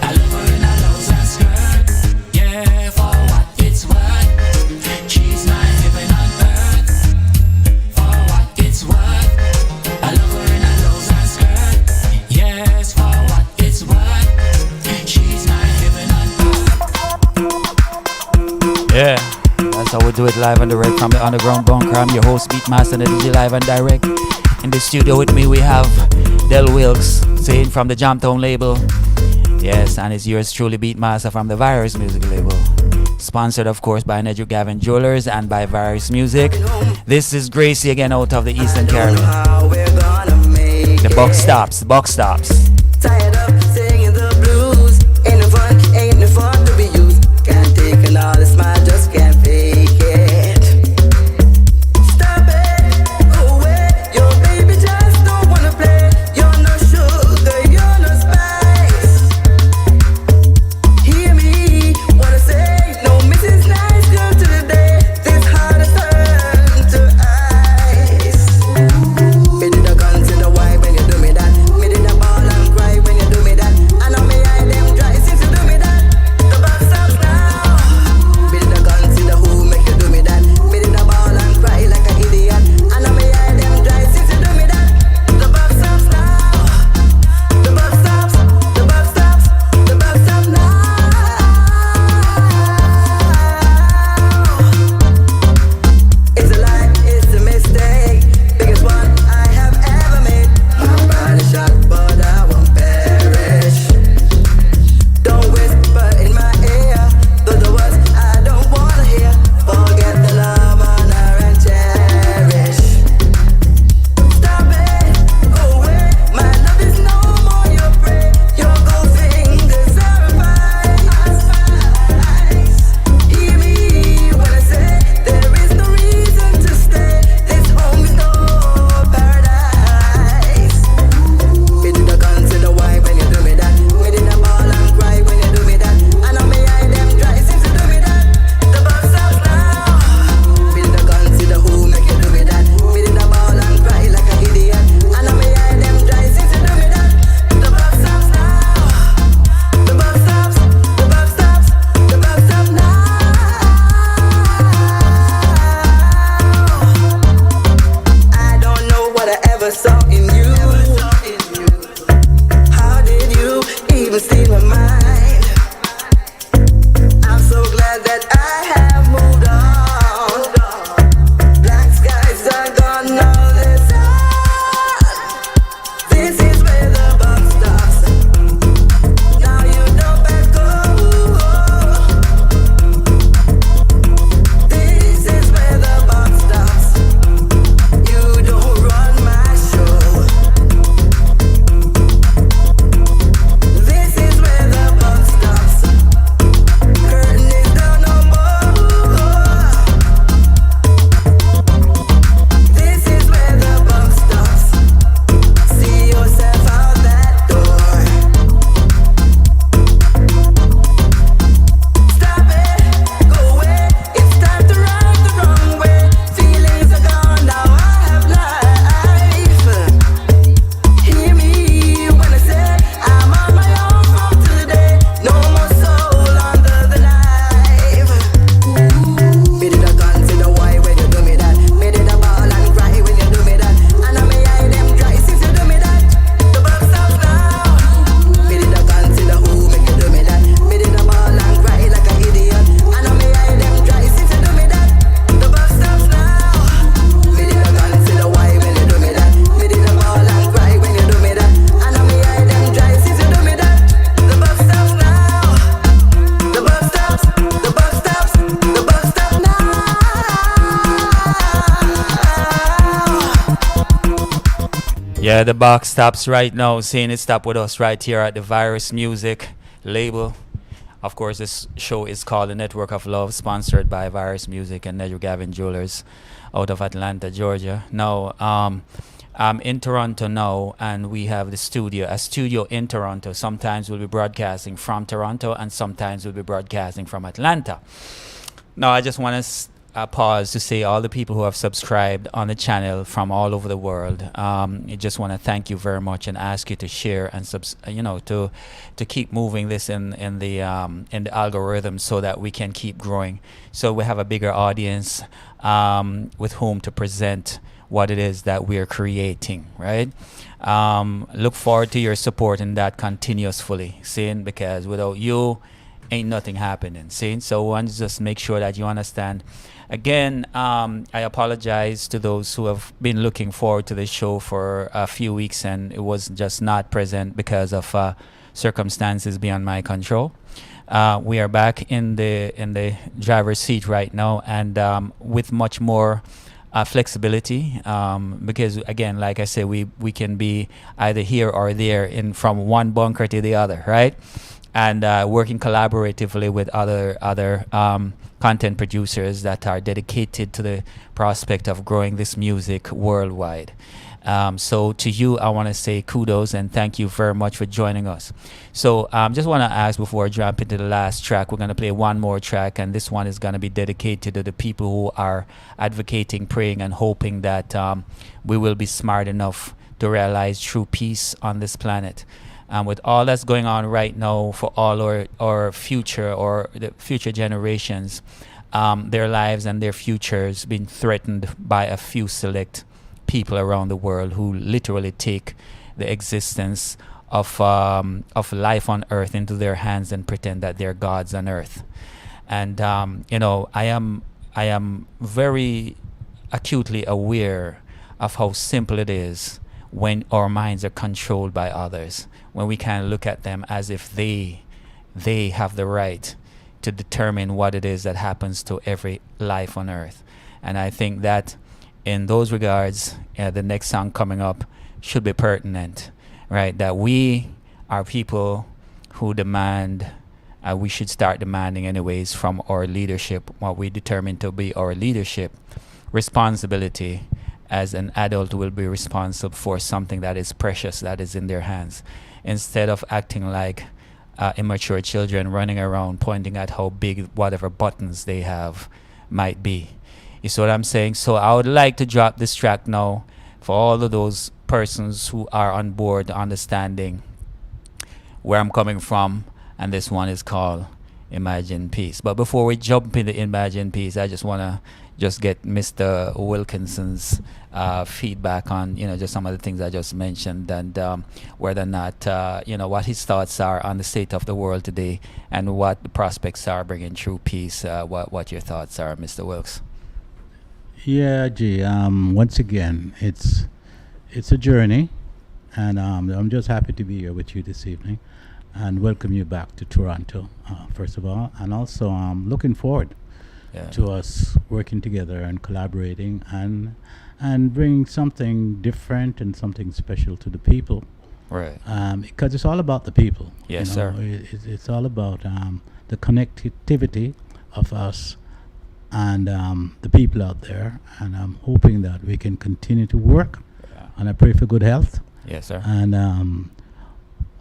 I love her in a blouse and skirt. Yeah, for what it's worth, she's my heaven on earth. For what it's worth, I love her in a blouse and skirt. Yes, for what it's worth, she's my heaven on earth. Yeah, that's how we do it live and direct from the underground bunker. I'm your host, Beatmaster Neddy, live and direct. In the studio with me, we have Del Wilkes, saying from the Jamtown label. Yes, and it's yours truly, Beatmaster from the Viros music label. Sponsored, of course, by Neddy Gavin Jewelers and by Viros Music. This is Gracie again out of the Eastern Caribbean. How we're gonna make The buck it. stops, the buck stops. Tired of singing the blues. Ain't no fun to be used. Can't take another smile, just can't fake it. Stop it, go away. Your baby just don't wanna play. You're no sugar, you're no spice. Hear me, what I say. No Mrs. Nice Girl to the day. This heart is turned to ice. Me did a consider why when you do me that. Me did a ball and never saw in you. How did you even see my mind? I'm so glad that I have moved on. Black skies are gone, now the sun. This is where the buck stops. Now you don't let go. This is where the buck stops. You don't run my show. This is where the buck stops. Curtain is down no more. This is where the buck stops. See yourself out that door. Stop it, go away. It's time to ride the wrong way. Feelings are gone, now I have life. Hear me when I say I'm on my own from today. No more soul under the knife. Me did I consider why when you do me that? Me did I ball and cry when you do me that? And I may eye them dry since you do me that. The buck stops now. Me did I consider who make you do me that? Me did I ball and cry like an idiot. And I may eye them dry since you do me that. The buck stops now. Me did I consider why when you do me that? Me did I ball and cry when you do me that? And I may eye them dry since you do me that. The buck stops now. The buck stops. The buck stops. The buck stops now. Yeah, the box stops right now, saying it stop with us right here at the Virus Music label. Of course, this show is called The Network of Love, sponsored by Virus Music and Neddy Gavin Jewelers out of Atlanta, Georgia. Now, I'm in Toronto now, and we have a studio in Toronto. Sometimes we'll be broadcasting from Toronto, and sometimes we'll be broadcasting from Atlanta. Now, I just want to pause to say all the people who have subscribed on the channel from all over the world. I just want to thank you very much and ask you to share and to keep moving this in the algorithm so that we can keep growing. So we have a bigger audience with whom to present what it is that we are creating. Right. Look forward to your support in that continuously, seeing, because without you, ain't nothing happening. See, so I want to just make sure that you understand. Again, I apologize to those who have been looking forward to the show for a few weeks and it was just not present because of circumstances beyond my control. We are back in the driver's seat right now, and with much more flexibility, because again, like I said, we can be either here or there, from one bunker to the other, right? And working collaboratively with other content producers that are dedicated to the prospect of growing this music worldwide. So to you, I want to say kudos and thank you very much for joining us. So just want to ask before I jump into the last track, we're going to play one more track, and this one is going to be dedicated to the people who are advocating, praying, and hoping that we will be smart enough to realize true peace on this planet. With all that's going on right now for all our future or the future generations, their lives and their futures being threatened by a few select people around the world who literally take the existence of life on earth into their hands and pretend that they're gods on earth. And I am very acutely aware of how simple it is when our minds are controlled by others, when we can look at them as if they have the right to determine what it is that happens to every life on earth. And I think that in those regards, the next song coming up should be pertinent, right? That we are people who demand, we should start demanding anyways from our leadership, what we determine to be our leadership responsibility. As an adult will be responsible for something that is precious, that is in their hands, instead of acting like immature children running around pointing at how big whatever buttons they have might be. You see what I'm saying? So I would like to drop this track now for all of those persons who are on board understanding where I'm coming from, and this one is called Imagine Peace. But before we jump into Imagine Peace, I just want to just get Mr. Wilkinson's feedback on, just some of the things I just mentioned, and whether or not, what his thoughts are on the state of the world today and what the prospects are bringing true peace. What your thoughts are, Mr. Wilkes? Yeah, G. Once again, it's a journey, and I'm just happy to be here with you this evening, and welcome you back to Toronto, first of all, and also looking forward to us working together and collaborating and bringing something different and something special to the people. Right. Because it's all about the people. Yes, sir. It's all about the connectivity of us and the people out there, and I'm hoping that we can continue to work, and I pray for good health. Yes, sir. And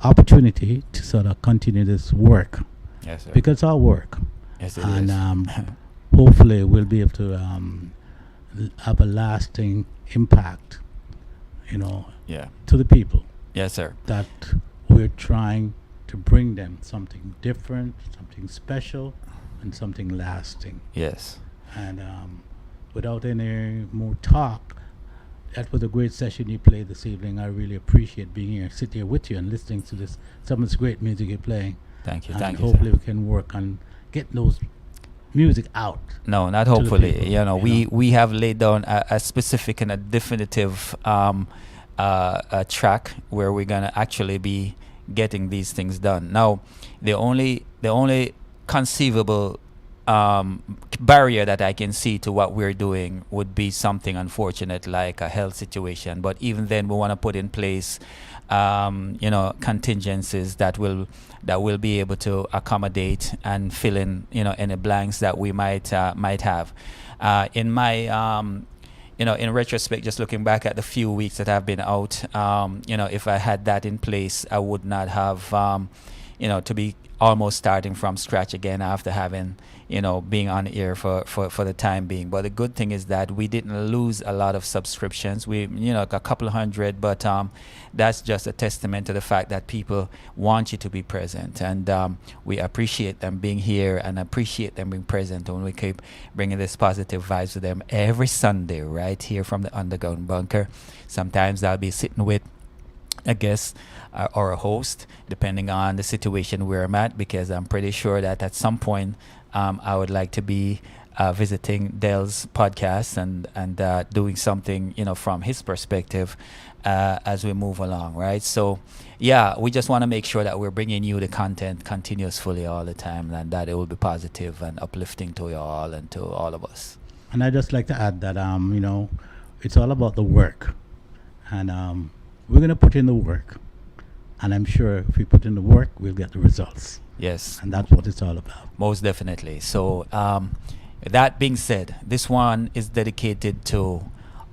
opportunity to sort of continue this work. Yes, sir. Because it's our work. Yes, it and is. hopefully we'll be able to have a lasting impact, Yeah. to the people, Yes, sir. that we're trying to bring them something different, something special, and something lasting. Yes. And without any more talk, that was a great session you played this evening. I really appreciate being here, sitting here with you and listening to some of this great music you're playing. Thank you. And Thank you, hopefully sir. we can work on getting those music out. No, not to the hopefully. people, We have laid down a specific and a definitive a track where we're gonna actually be getting these things done. Now, the only conceivable barrier that I can see to what we're doing would be something unfortunate like a health situation. But even then, we want to put in place, contingencies that will be able to accommodate and fill in, any blanks that we might have. In my in retrospect, just looking back at the few weeks that I've been out, if I had that in place, I would not have, to be almost starting from scratch again after having, being on air for the time being. But the good thing is that we didn't lose a lot of subscriptions. We, a couple of hundred, but that's just a testament to the fact that people want you to be present. And we appreciate them being here and appreciate them being present. And we keep bringing this positive vibes to them every Sunday right here from the Underground Bunker. Sometimes I'll be sitting with a guest or a host, depending on the situation where I'm at, because I'm pretty sure that at some point I would like to be visiting Dell's podcast and doing something, from his perspective as we move along, right? So, yeah, we just want to make sure that we're bringing you the content continuously all the time, and that it will be positive and uplifting to you all and to all of us. And I'd just like to add that, it's all about the work. And we're going to put in the work. And I'm sure if we put in the work, we'll get the results. Yes. And that's what it's all about. Most definitely. So, that being said, this one is dedicated to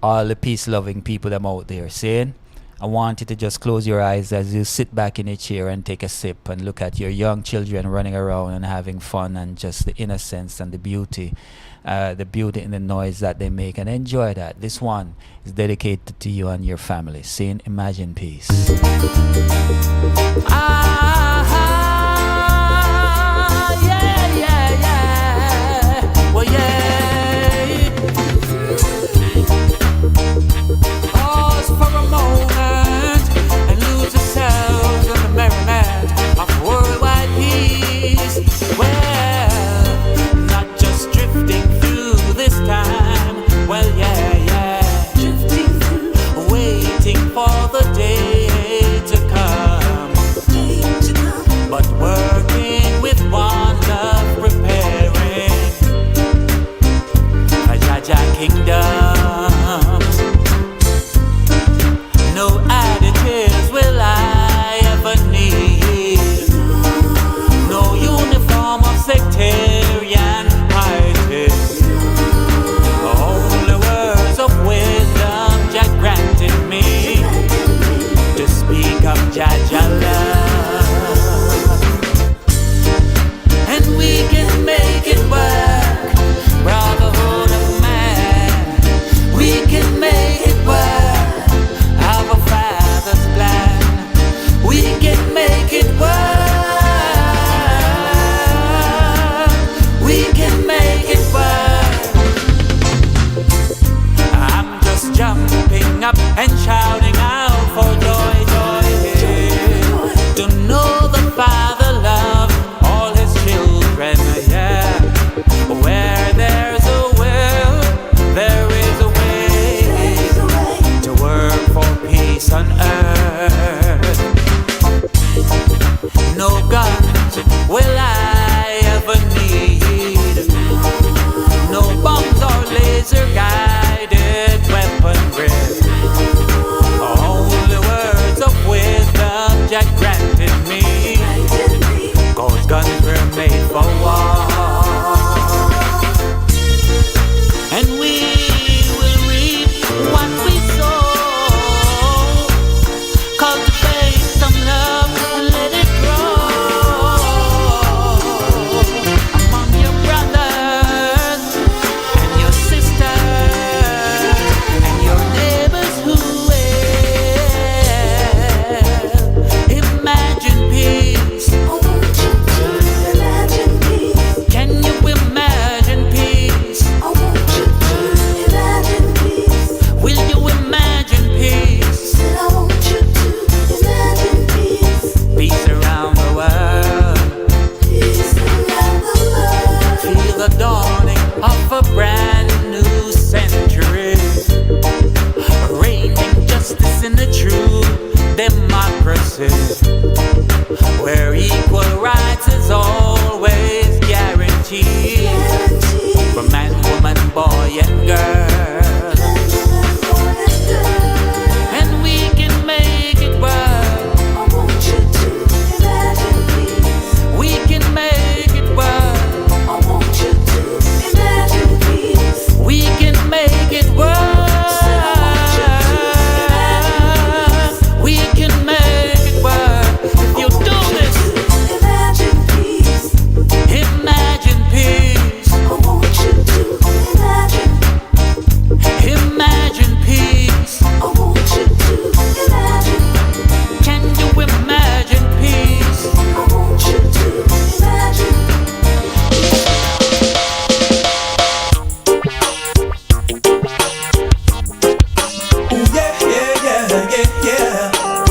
all the peace-loving people that are out there. Saying, I want you to just close your eyes as you sit back in your chair and take a sip and look at your young children running around and having fun and just the innocence and the beauty in the noise that they make, and enjoy that. This one is dedicated to you and your family. Saying, imagine peace. Well, yeah. Pause for a moment and lose yourselves in the merriment of worldwide peace. Well, not just drifting through this time. Well, yeah. Drifting through, waiting for the day to come.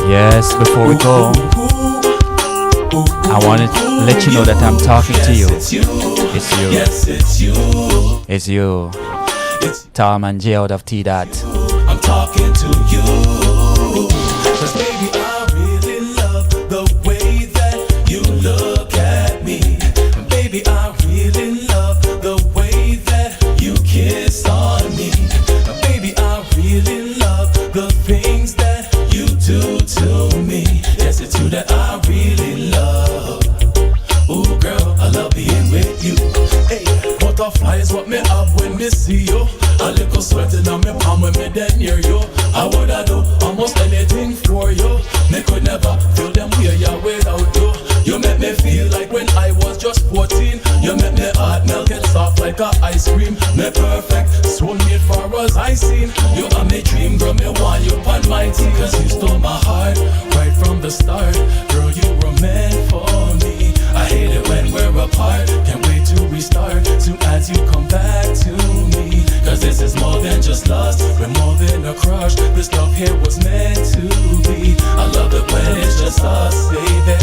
Yes, before we go, I want to let you know that I'm talking to you. It's you. It's you. Yes, it's you. It's you. It's Tom and J out of T Dot. I'm talking to you. 'Cause baby, I really love the way that you look at me. And baby, I really love the way that you kiss on me. And baby, I really love the things that you do to me. Yes, it's you that I really love. Ooh, girl, I love being with you. Hey, butterflies what me have when me see you. A little sweating on me palm when me dead near you. I woulda do almost anything for you. Me could never feel them way ya without you. You make me feel like when I was just 14. You make me heart melt, get soft like a ice cream. Me perfect, soulmate far as I seen. You are me dream, girl, me want you on my team. 'Cause you stole my heart right from the start. Girl, you were meant for me. I hate it when we're apart. Can't wait to restart. Soon as you come back to me. 'Cause this is more than just lust. We're more than a crush. This love here was meant to be. I love it when it's just us, baby.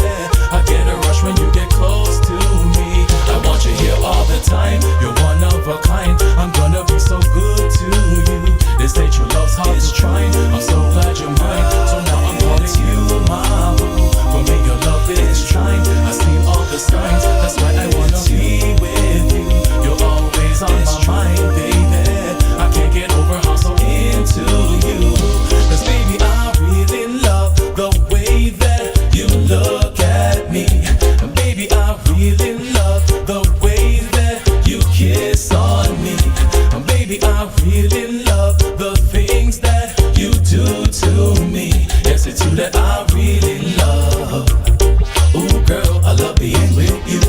I get a rush when you get close to me. I want you here all the time. You're one of a kind. I'm gonna be so good to you. They say true love's hard to find. I'm so glad you're mine. So now I'm calling you my boo. For me your love is trying. I see all the signs. That's why I wanna be with you. You're always on my mind, baby. I can't get over how so into you. 'Cause baby, I really love the way that you look at me. And baby, I really love the way that you kiss on me. And baby, I really love the things that you do to me. Yes, it's you that I really love. Ooh, girl, I love being with you.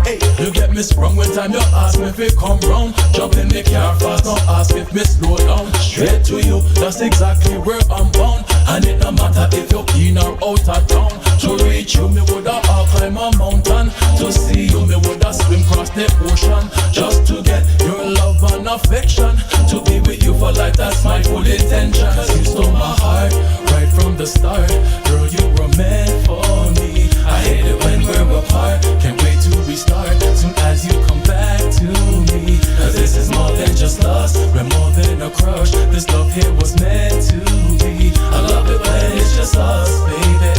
Hey, you get me sprung when time you ask me if it come round. Jump in the car fast, don't ask if me slow down. Straight to you, that's exactly where I'm bound. And it no matter if you're in or out of town. To reach you, me woulda all climb a mountain. To see you, me woulda swim across the ocean. Just to get your love and affection. To be with you for life, that's my full intention. 'Cause you stole my heart right from the start. Girl, you were meant for me. I hate it when we're apart. Can't wait to restart. Soon as you come back to me. 'Cause this is more than just lust. We're more than a crush. This love here was meant to be. I love it when it's just us, baby.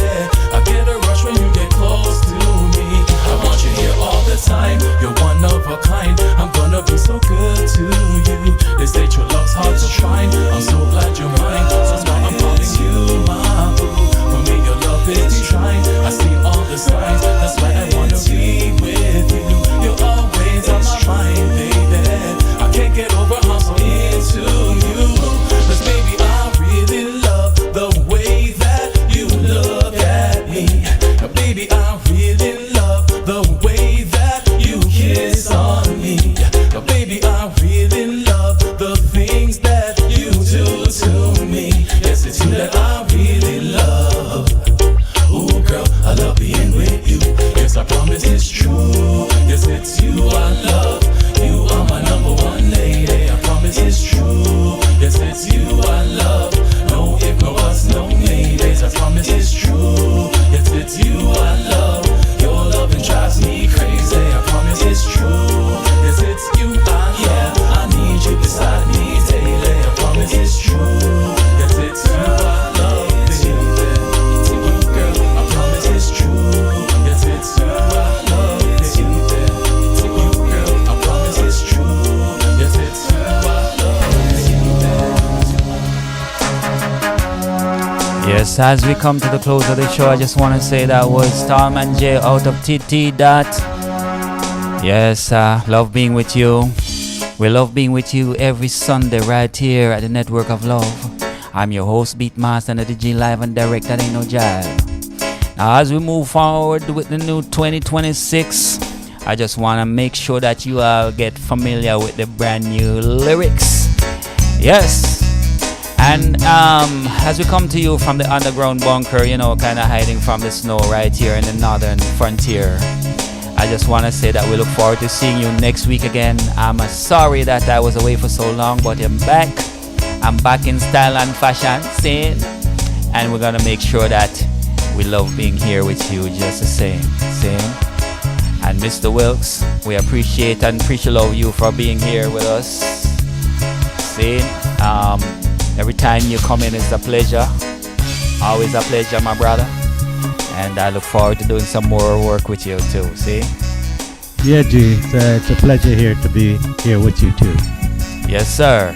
I get a rush when you get close to me. I want you here all the time. You're one of a kind. I'm gonna be so good to you. They say true love's hard to find. I'm so glad you're mine. So now I'm calling you my boo. For me your love is divine. I see all the signs. That's why I wanna be with you. You're always on my mind, baby. I can't get over how so into you. 'Cause baby, I really love the way that you look at me. Baby, I really love the way that you kiss on me. Baby, I really love the things that you do to me. Yes, it's you that I really love. Ooh, girl, I love being with you. Yes, I promise it's true. Yes, it's you I love. You are my number one lady. I promise it's true. Yes, it's you I love. No if, no us, no maybes. I promise it's true. Yes, it's you I love. Your loving drives me crazy. I promise it's true. Yes, it's you yeah. I need you beside me daily. I promise it's true. Yes, it's you I love, baby. It's you, girl. I promise it's true. Yes, it's you I love, baby. It's you, girl. I promise it's true. Yes, it's you I love, baby. Yes, as we come to the close of the show, I just want to say that was Tom and J out of TT Dot. Yes, love being with you. We love being with you every Sunday right here at the Network of Love. I'm your host, Beatmaster, and the DJ live and direct. That ain't no jive. Now, as we move forward with the new 2026, I just want to make sure that you all get familiar with the brand new lyrics. Yes. And as we come to you from the underground bunker, you know, kind of hiding from the snow right here in the northern frontier, I just want to say that we look forward to seeing you next week again. I'm sorry that I was away for so long, but I'm back. I'm back in style and fashion, scene. and we're gonna make sure that we love being here with you just the same. And Mr. Wilkes, we appreciate and appreciate you for being here with us. See, every time you come in, it's a pleasure. Always a pleasure, my brother. And I look forward to doing some more work with you too. See? Yeah, G, it's a pleasure here to be here with you too. Yes, sir.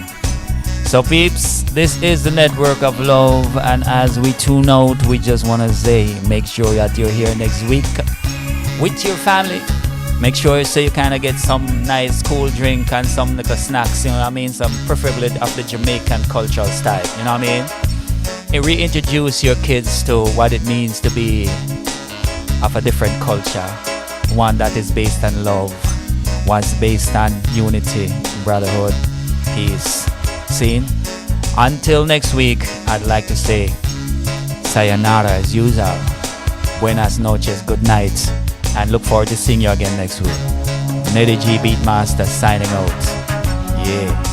So, peeps, this is the Network of Love, and as we tune out, we just want to say, make sure that you're here next week with your family. Make sure so you kind of get some nice cool drink and some little snacks, you know what I mean? Some preferably of the Jamaican cultural style, you know what I mean? And reintroduce your kids to what it means to be of a different culture, one that is based on love, one's based on unity, brotherhood, peace. Scene. Until next week, I'd like to say sayonara as usual, buenas noches, good night, and look forward to seeing you again next week. Neddy G Beatmaster signing out. Yeah.